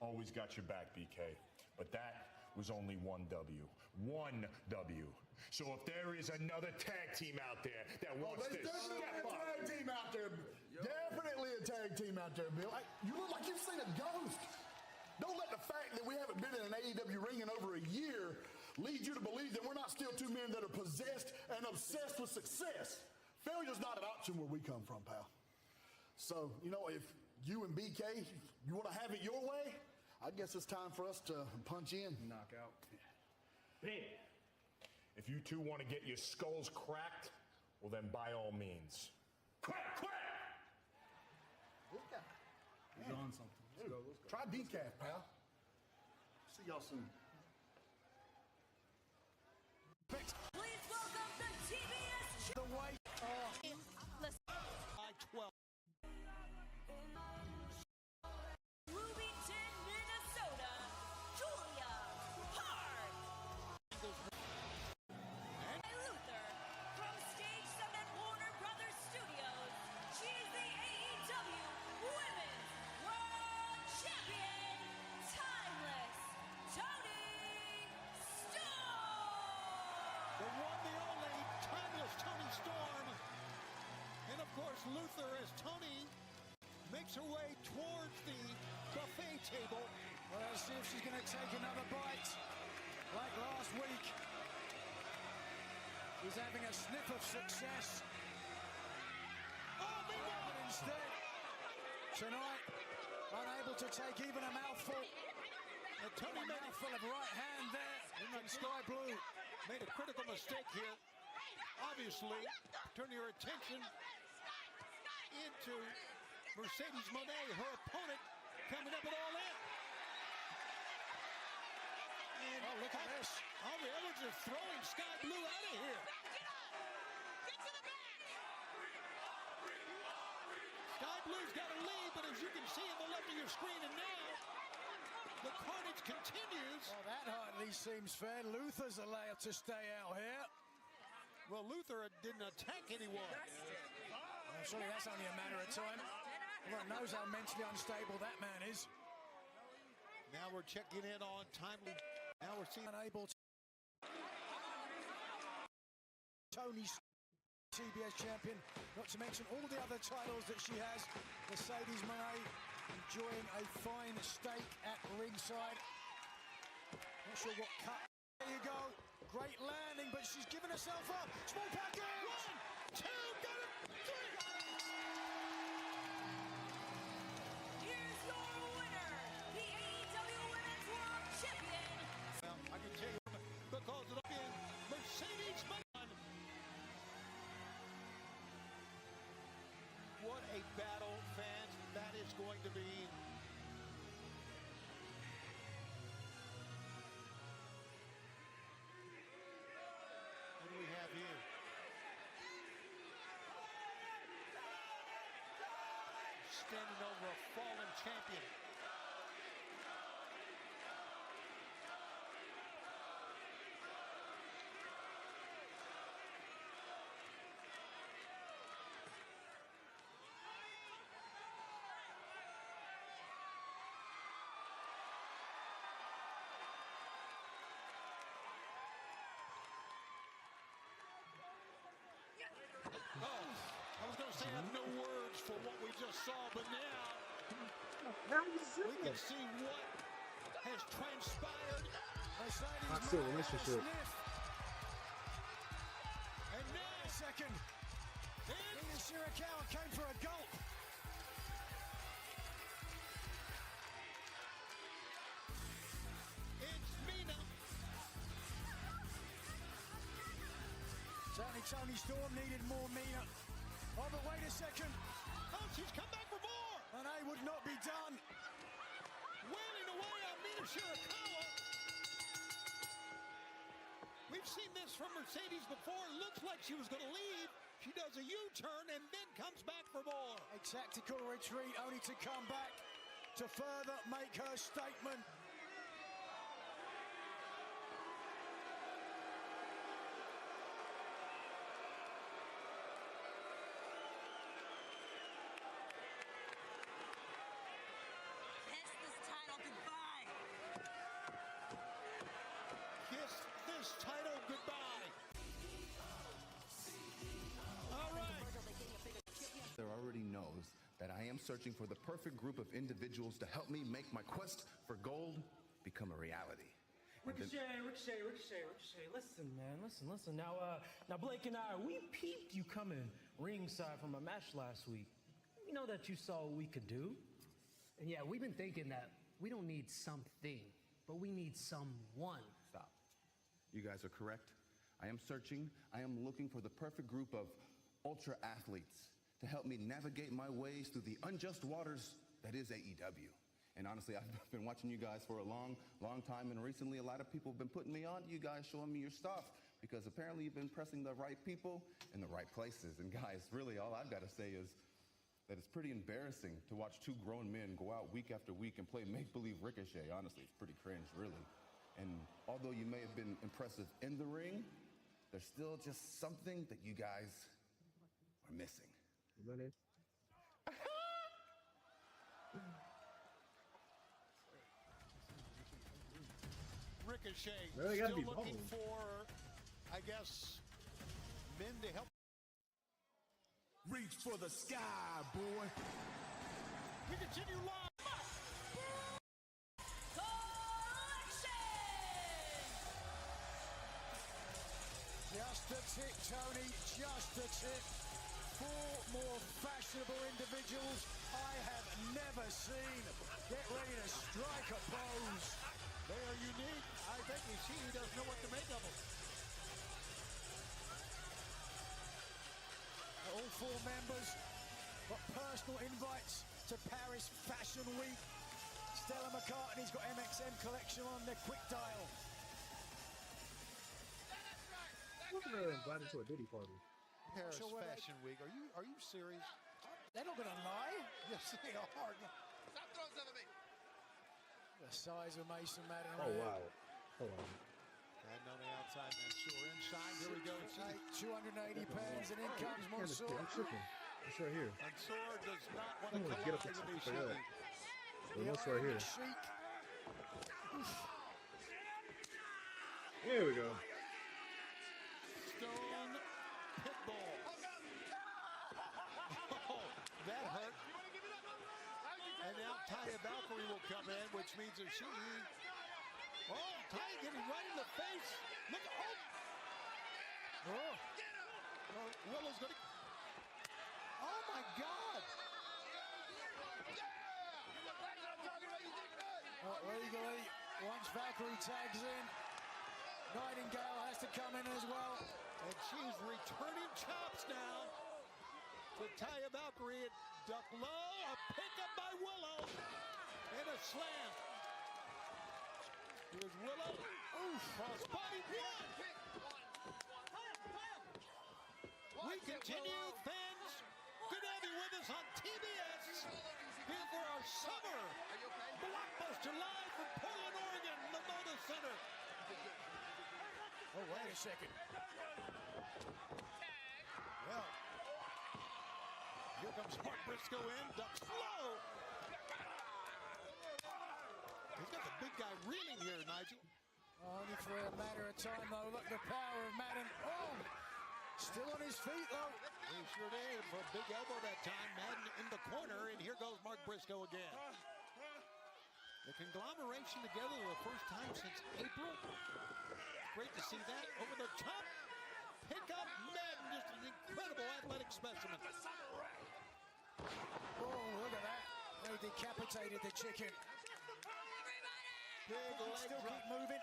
Always got your back, BK, but that was only one W. One W. So if there is another tag team out there that wants to step up. Tag team out there. Definitely a tag team out there, Bill. You look like you've seen a ghost. Don't let the fact that we haven't been in an AEW ring in over a year lead you to believe that we're not still two men that are possessed and obsessed with success. Failure's not an option where we come from, pal. So, you know, if you and BK, you want to have it your way, I guess it's time for us to punch in. Knock out. If you two want to get your skulls cracked, well then by all means. Crack! This guy. He's on something. Let's go. Try decaf, pal. See y'all soon. Please welcome the TBS. The way. By 12. Bloomington, Minnesota, Julia Hart. And Luther from Stage 7 Warner Brothers Studios. She is the AEW Women's World Champion, Timeless Toni Storm. The one, the only, timeless Toni Storm. And of course, Luther as Toni makes her way towards the buffet table. Well, let's see if she's going to take another bite. Like last week. He's having a sniff of success. But instead, tonight, unable to take even a mouthful. Toni made a mouthful of right hand there in Sky Blue. Made a critical mistake here. Obviously, turn your attention into Mercedes Moné, her opponent, coming up at All In. And oh, look at this. All the Edwards are throwing Sky Blue out of here. Sky Blue's got a lead, but as you can see on the left of your screen, and now the carnage continues. Well, that hardly seems fair. Luther's allowed to stay out here. Well, Luther didn't attack anyone. I'm sorry, that's only a matter of time. Everyone knows how mentally unstable that man is. Now we're checking in on timely. Now we're seeing unable to. Toni's TBS champion, not to mention all the other titles that she has. Mercedes Moné enjoying a fine steak at ringside. Not sure what cut. There you go. Great landing, but she's given herself up. Small package. 1, 2, got it. 3. Here's your winner, the AEW Women's World Champion. Well, I can tell you because it'll be Mercedes Moné. What a battle, fans, that is going to be. What do we have here? Standing over a fallen champion. Oh, I was going to say I have no words for what we just saw, but now we can see what has transpired. Toxic relationship. And now second. Ina Shirakawa came for a gulp. It's Mina. Certainly Toni Storm needed more Mina. Oh, but wait a second. Oh, She's come back for more. And A would not be done. Wailing away on Mina Shirakawa. We've seen this from Mercedes before. Looks like she was going to leave. She does a U-turn and then comes back for more. A tactical retreat only to come back to further make her statement. Kiss this title goodbye. Kiss this title goodbye. All right. There already knows that I am searching for the perfect group of individuals to help me make my quest for gold become a reality. Ricochet, listen, man, listen. Now, Blake and I, we peeped you coming ringside from a match last week. We know that you saw what we could do. And yeah, we've been thinking that we don't need something, but we need someone. Stop. You guys are correct. I am searching. I am looking for the perfect group of ultra athletes to help me navigate my ways through the unjust waters that is AEW. And honestly, I've been watching you guys for a long time, and recently a lot of people have been putting me on to you guys, showing me your stuff, because apparently you've been pressing the right people in the right places. And guys, really all I've got to say is that it's pretty embarrassing to watch two grown men go out week after week and play make-believe Ricochet. Honestly, it's pretty cringe, really. And although you may have been impressive in the ring, there's still just something that you guys are missing. Ricochet Really gotta still be looking bold. for, I guess, men to help. Reach for the sky, boy. We continue live. Just a tick, Tony, just a tick. Four more fashionable individuals I have never seen. Get ready to strike a pose. They are unique. I think Ishii doesn't know what to make of them. All four members got personal invites to Paris Fashion Week. Stella McCartney's got MXM collection on the quick dial. Who's gonna invite him to a Diddy party? Paris Sure where Fashion Week. Are you serious? They're not gonna lie. Yes, they are. Stop throwing something at me. The size of Mason Madden. Oh wow. Hold on. And on the outside, Mansoor inside. Here we go. 280 pounds, and in comes I'm Mansoor. tripping. It's right here. Mansoor does not want I'm to gonna get up collide and with check it out. Ishii. The one's right here. Sheik. Here we go. Stone Pitbull. Oh, that hurt. And now Taya Valkyrie will come in, which means that she... Oh, Taya getting right in the face. Look, oh. Willow's going to... Oh, my God. Legally, once Valkyrie tags in, Nightingale has to come in as well. And she's returning chops now to Taya Valkyrie. Duck low, a pickup by Willow, and a slam. Here's Willow. Oof, crossbody one. We continue, fans. Good to have you with us on TBS. Here for our summer BlockBuster live from Portland, Oregon, the Moda Center. Oh, wait a second. Well, here comes Mark Briscoe in, ducks low. He's got the big guy reeling here, Nigel. Only for a matter of time, though. Look at the power of Madden. Oh, still on his feet, though. He sure did for a big elbow that time. Madden in the corner, and here goes Mark Briscoe again. The conglomeration together the first time since April. Great to see that. Over the top. Pick up Madden, just an incredible athletic specimen. Oh, look at that. They decapitated the chicken. Big leg Still drop. keep moving.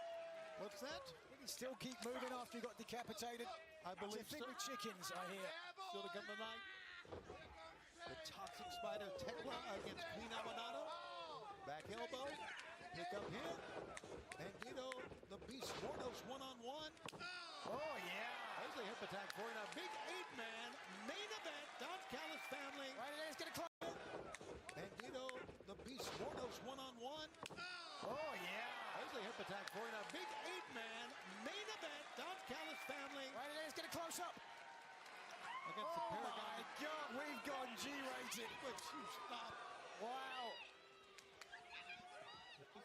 What's that? He can still keep moving after he got decapitated. I believe It's a thing so. with chickens, I hear. Still to come tonight. The Toxic Spider Tekla against Queen Amanado. Back elbow. Pick up here. Bandito, the Beast Mornos one-on-one. Oh, yeah. There's the hip attack for you. Now, big 8-man main event. Don Callis family. Right there, it's going to close. Bandito, the Beast Mornos one-on-one. Oh, yeah. There's the hip attack for you. Now, big 8-man main event. Don Callis family. Right there, it's going to close up. Against the Paragon. Oh, my God. We've gone G-rated. Would you stop? Wow.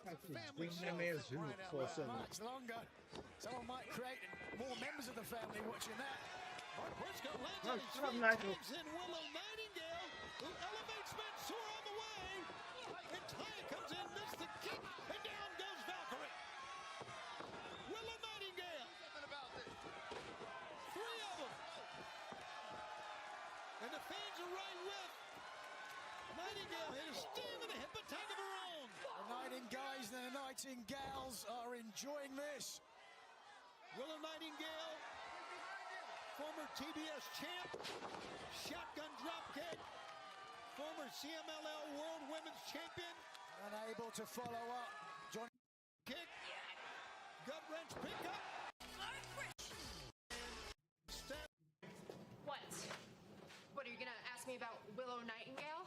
Much longer. Someone might create more members of the family watching that. Mark Briscoe lands on his feet, tags in Willow Nightingale, who elevates Mansoor on the way. And Taya comes in, missed the kick, and down goes Valkyrie. Willow Nightingale. Three of them. And the fans are right with Nightingale. Hit a steam and a hip attack of her own. The Nightingales and the Nightingales are enjoying this. Willow Nightingale, former TBS champ, shotgun dropkick, former CMLL World Women's Champion. Unable to follow up. Johnny kick, gut wrench pickup. What? What, are you gonna ask me about Willow Nightingale?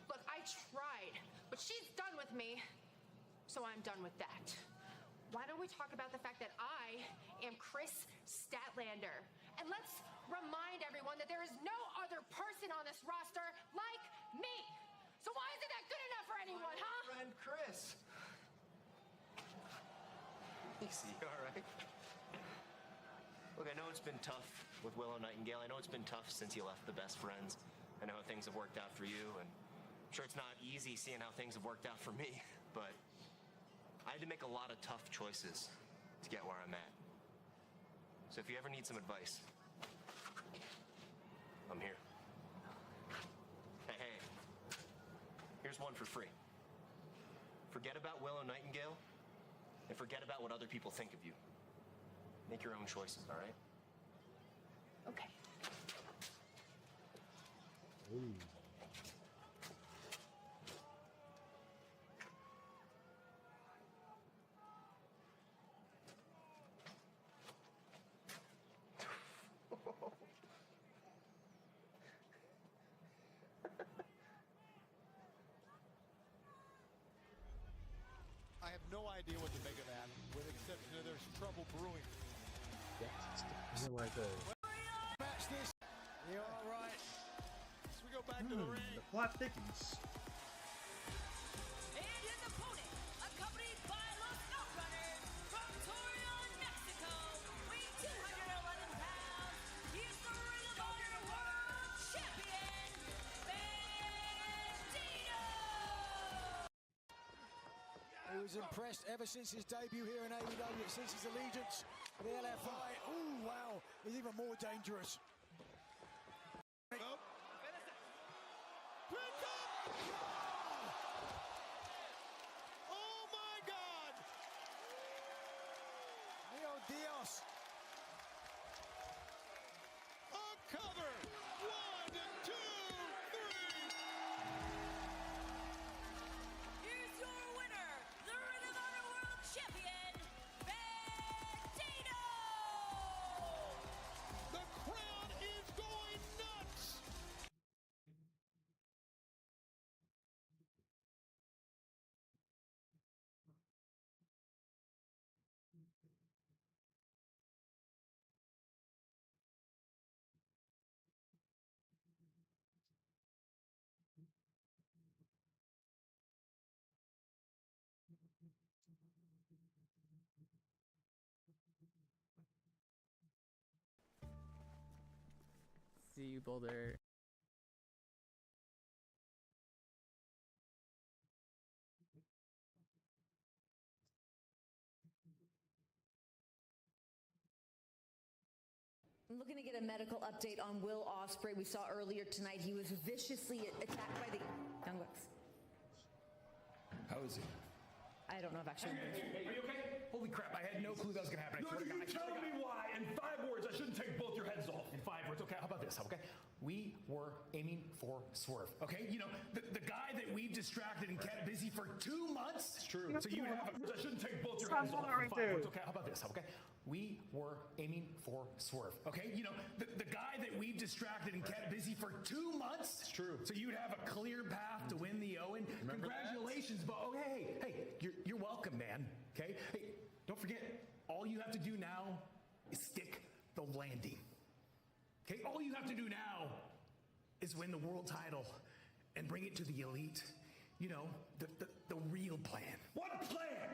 Look, I tried, but she's done with me, so I'm done with that. Why don't we talk about the fact that I am Chris Statlander? And let's remind everyone that there is no other person on this roster like me. So why isn't that good enough for anyone, huh? Friend Chris. Easy, all right? Look, I know it's been tough with Willow Nightingale. I know it's been tough since you left the Best Friends. I know how things have worked out for you, and I'm sure it's not easy seeing how things have worked out for me, but I had to make a lot of tough choices to get where I'm at. So if you ever need some advice, I'm here. Hey, here's one for free. Forget about Willow Nightingale and forget about what other people think of you. Make your own choices, all right? Okay. Ooh. I have no idea what to make of that, with the exception of there's trouble brewing. Match this. You're all right. So we go back to the ring. The plot thickens. And his opponent, accompanied by Los Outrunners from Torreon, Mexico, weighing 211 pounds, he is the Ring of Honor World Champion, Bandito! He was impressed ever since his debut here in AEW, since his allegiance to the LFI. Ooh, wow, he's even more dangerous. Oh my God! Neo Dios. A cover! 1, 2, 3! Here's your winner, the Ring of Honor World Champion, Bandito! The crowd is going nuts! See you, Boulder. I'm looking to get a medical update on Will Ospreay. We saw earlier tonight he was viciously attacked by the Young Bucks. How is he? I don't know if actually. Hey, are you okay? Holy crap, I had no clue that was gonna happen. No, you tell me why in 5 words I shouldn't take both your heads off. In 5 words, okay, how about this, okay? We were aiming for Swerve, okay? You know, the guy that we've distracted and kept busy for 2 months. It's true. So you have I shouldn't take both your heads off. in 5 words, okay, how about this, okay? We were aiming for Swerve, okay? You know, the guy that we've distracted and kept busy for 2 months. It's true. So you'd have a clear path to win the Owen. Congratulations, but oh, hey, you're welcome, man, okay? Hey, don't forget, all you have to do now is stick the landing. Okay, all you have to do now is win the world title and bring it to the elite. You know, the real plan. What plan?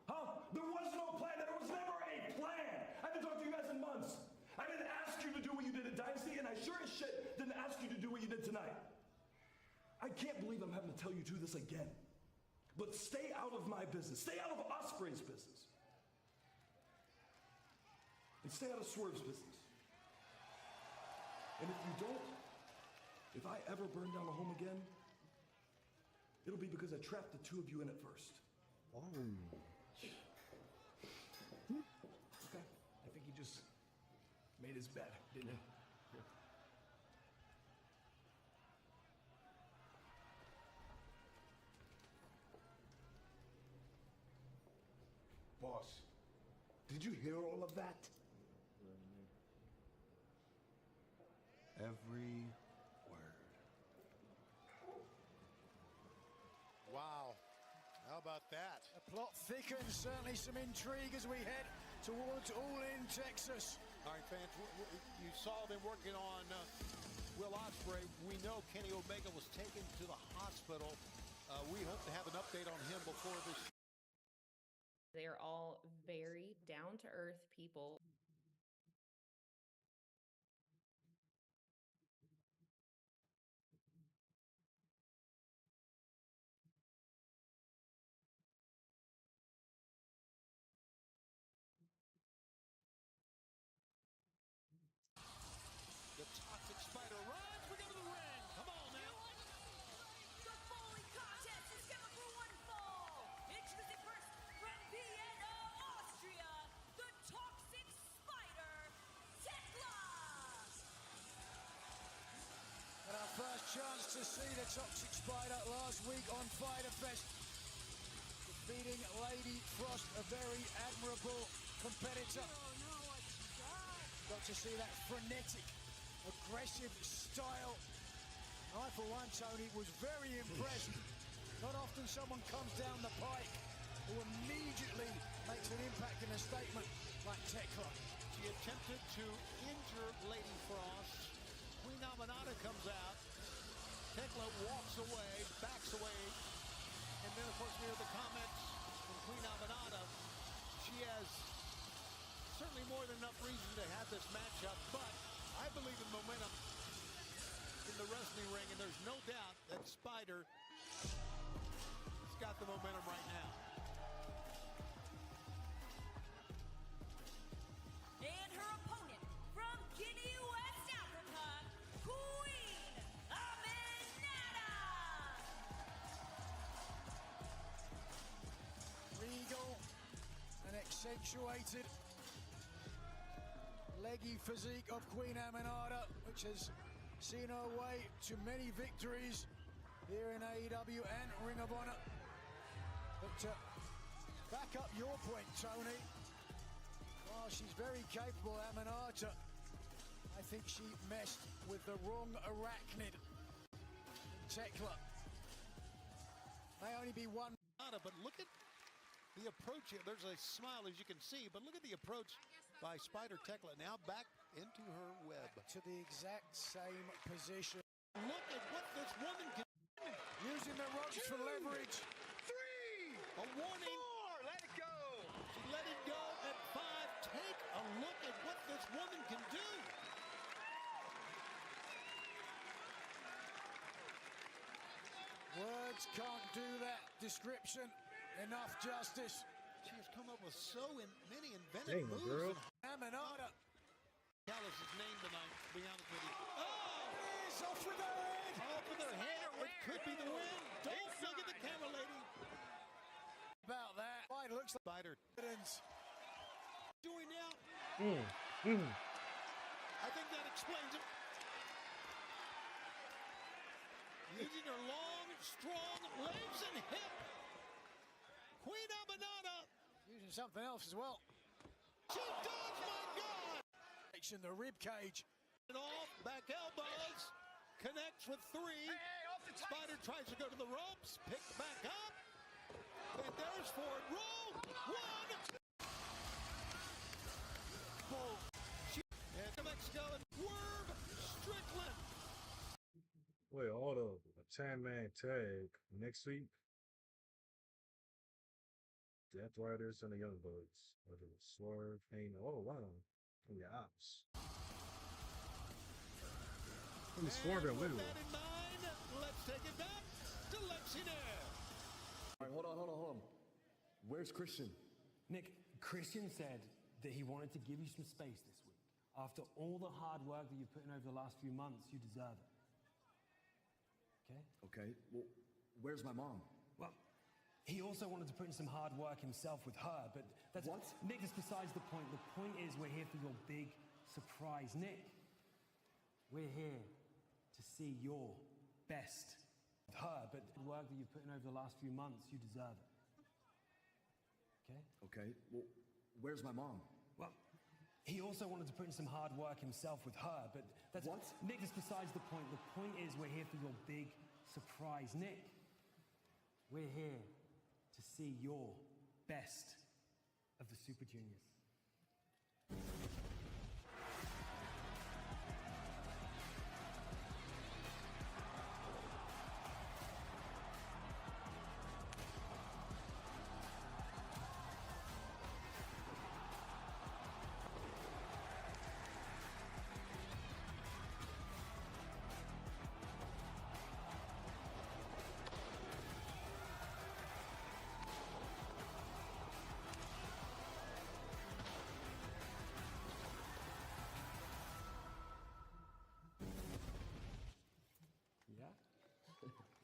Huh? There was no plan. There was never a plan. I haven't talked to you guys in months. I didn't ask you to do what you did at Dynasty, and I sure as shit didn't ask you to do what you did tonight. I can't believe I'm having to tell you to do this again. But stay out of my business. Stay out of Osprey's business. And stay out of Swerve's business. And if you don't, if I ever burn down a home again, it'll be because I trapped the two of you in it first. Okay. I think he just made his bed, didn't he? Here. Boss, did you hear all of that? Every word. Wow. How about that? The plot thickens, certainly some intrigue as we head towards All In Texas. All right, fans, you saw them working on Will Ospreay. We know Kenny Omega was taken to the hospital. We hope to have an update on him before this. They are all very down-to-earth people. The Toxic Spider runs. We go to the ring. Come on now. The following contest is scheduled for one fall. Introducing first from Vienna, Austria, the Toxic Spider, Tekla. And our first chance to see the Toxic Spider last week on Fighter Fest. Defeating Lady Frost, a very admirable competitor. Got to see that frenetic, aggressive style. I, for one, Tony, was very impressed. Not often someone comes down the pike who immediately makes an impact and a statement like Tekla. She attempted to injure Lady Frost. Queen Aminata comes out. Tekla walks away, backs away. And then, of course, we hear the comments from Queen Aminata. She has certainly more than enough reason to have this matchup, but I believe in momentum in the wrestling ring, and there's no doubt that Spider has got the momentum right now. And her opponent from Guinea, West Africa, Queen Aminata. Regal and accentuated leggy physique of Queen Aminata, which has seen her way to many victories here in AEW and Ring of Honor. But back up your point, Tony. While she's very capable, Aminata, I think she messed with the wrong arachnid. Tekla may only be one. But look at the approach here. There's a smile, as you can see, but look at the approach by Spider Tekla. Now back into her web. To the exact same position. Look at what this woman can do. Using the ropes for leverage. 3. A warning. 4. Let it go. She let it go at 5. Take a look at what this woman can do. Words can't do that description enough justice. She has come up with so many inventive moves. Aminata. Callis' name tonight, to be honest with you. Is off with her head. Off with her head. It could be the win. Don't look at the camera, lady. Back. Spider. Doing now. I think that explains it. Using her long, strong legs and hip. Queen of Banana. Using something else as well. She does, my God. In the rib cage. Off, back elbows. Connects with three. Spider tries to go to the ropes. Picked back up. And there's forward roll. One. Boom. And Mexico and Swerve Strickland. Wait, hold up. A 10-man tag next week. Death Riders and the Young Bucks. Swerve, Pain. Oh, wow. From the ops. From the Swerve and Lou. Let's take it back to Lexington. All right, hold on. Where's Christian? Nick, Christian said that he wanted to give you some space this week. After all the hard work that you've put in over the last few months, you deserve it. Okay? Okay, well, where's my mom? Well, he also wanted to put in some hard work himself with her, but that's... What? Nick, that's besides the point. The point is we're here for your big surprise. Nick, we're here to see your best with her, but the work that you've put in over the last few months, you deserve it. Okay? Okay, well, where's my mom? Well, he also wanted to put in some hard work himself with her, but that's... What? Nick, that's besides the point. The point is we're here for your big surprise. Nick, we're here to see your best of the Super Juniors.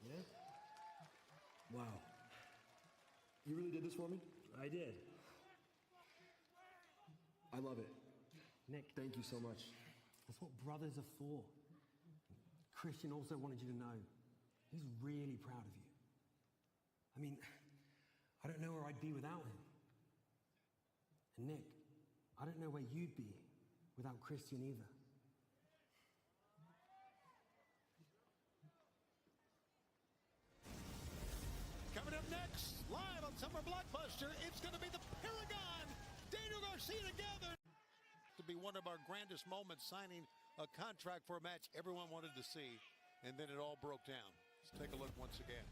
Yeah? Wow. You really did this for me? I did. I love it. Nick. Thank you so much. That's what brothers are for. Christian also wanted you to know he's really proud of you. I mean, I don't know where I'd be without him. And Nick, I don't know where you'd be without Christian either. Coming up next, live on Summer BlockBuster, it's going to be the Paragon, Daniel Garcia together. To be one of our grandest moments, signing a contract for a match everyone wanted to see, and then it all broke down. Let's take a look once again.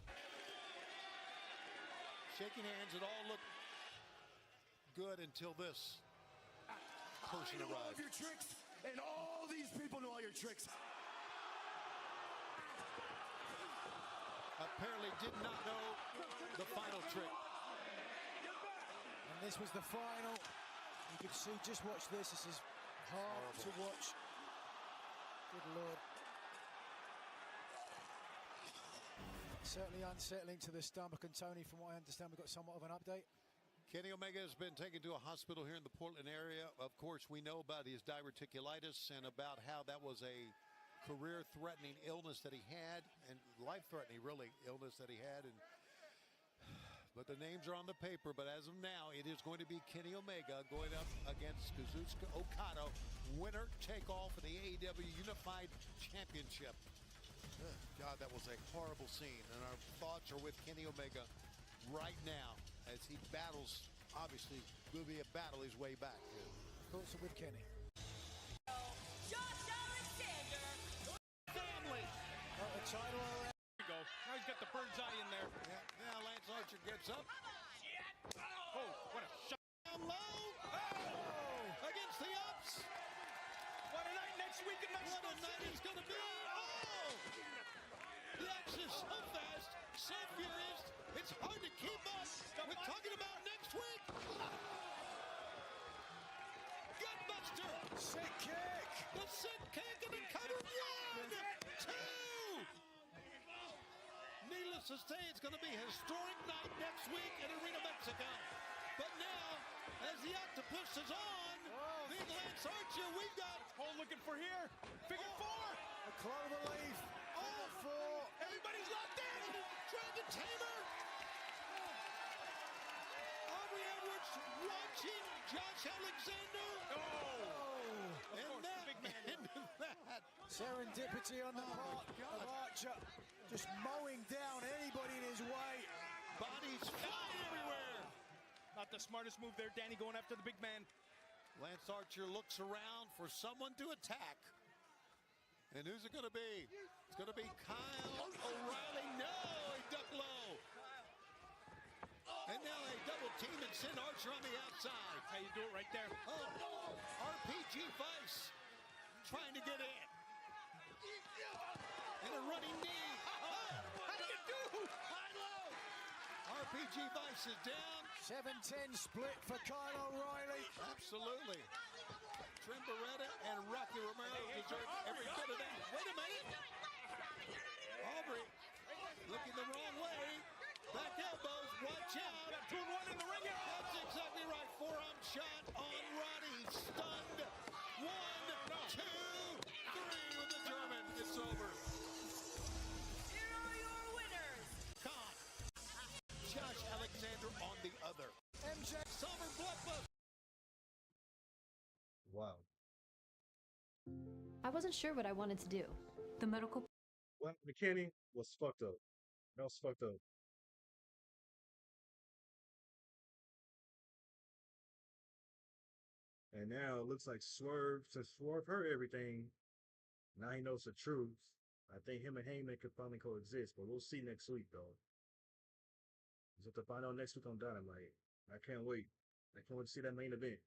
Shaking hands, it all looked good until this person I know all arrived. of your tricks, and all these people know all your tricks. Apparently did not know the final trick. And this was the final. You can see, just watch this. This is hard to watch. Good Lord. Certainly unsettling to the stomach. And Tony, from what I understand, we've got somewhat of an update. Kenny Omega has been taken to a hospital here in the Portland area. Of course, we know about his diverticulitis and about how that was a career-threatening illness that he had, and life-threatening, really, illness that he had. But the names are on the paper, but as of now, it is going to be Kenny Omega going up against Kazuchika Okada, winner take-all for the AEW Unified Championship. God, that was a horrible scene, and our thoughts are with Kenny Omega right now as he battles, obviously, will be a battle his way back. Thoughts are with Kenny. Family. Got the title around. There you go. Now he's got the bird's eye in there. Yeah, now Lance Archer gets up. Oh, what a shot. Down low. Oh, against the ups. What a night next week in Mexico. What a night it's going to be. Oh! The action is so fast, so furious, it's hard to keep up. We're talking about next week. Gutbuster. Sick kick. The sick kick and the cover. 1, 2. Needless to say, it's going to be a historic night next week in Arena Mexico. But now, the octopus is on. Big Lance Archer, we've got. Oh, looking for here. Figure four. A clover leaf. All four. Everybody's locked in. Dragon Tamer. Aubrey Edwards watching Josh Alexander. Oh. And course, that, the big man. end of that. Serendipity on the part of Archer. Just mowing down anybody in his way. Bodies flying everywhere. Not the smartest move there, Danny, going after the big man. Lance Archer looks around for someone to attack. And who's it going to be? It's going to be Kyle O'Reilly. No, he ducked low. And now they double team and send Archer on the outside. How you do it right there. Oh, RPG Vice trying to get in. And a running knee. How do you do? High low. RPG Vice is down. 7-10 split for Kyle O'Reilly. Absolutely. Trent Beretta and Rocky Romero deserve every bit of that. Wait a minute. Aubrey looking the wrong way. Back elbows. Watch out. Got 2 and 1 in the ring. That's exactly right. Forearm shot on Roddy. Stunned. 1, 2, 3 with the German. It's over. Here are your winners. Khan. Josh Alexander on the other. MJ. Summer BlockBuster. Wow. I wasn't sure what I wanted to do. The medical. Well, McKinney was fucked up. That was fucked up. And now it looks like Swerve, since Swerve heard everything, now he knows the truth. I think him and Heyman could probably coexist, but we'll see next week, though. We'll have to find out next week on Dynamite. I can't wait. I can't wait to see that main event.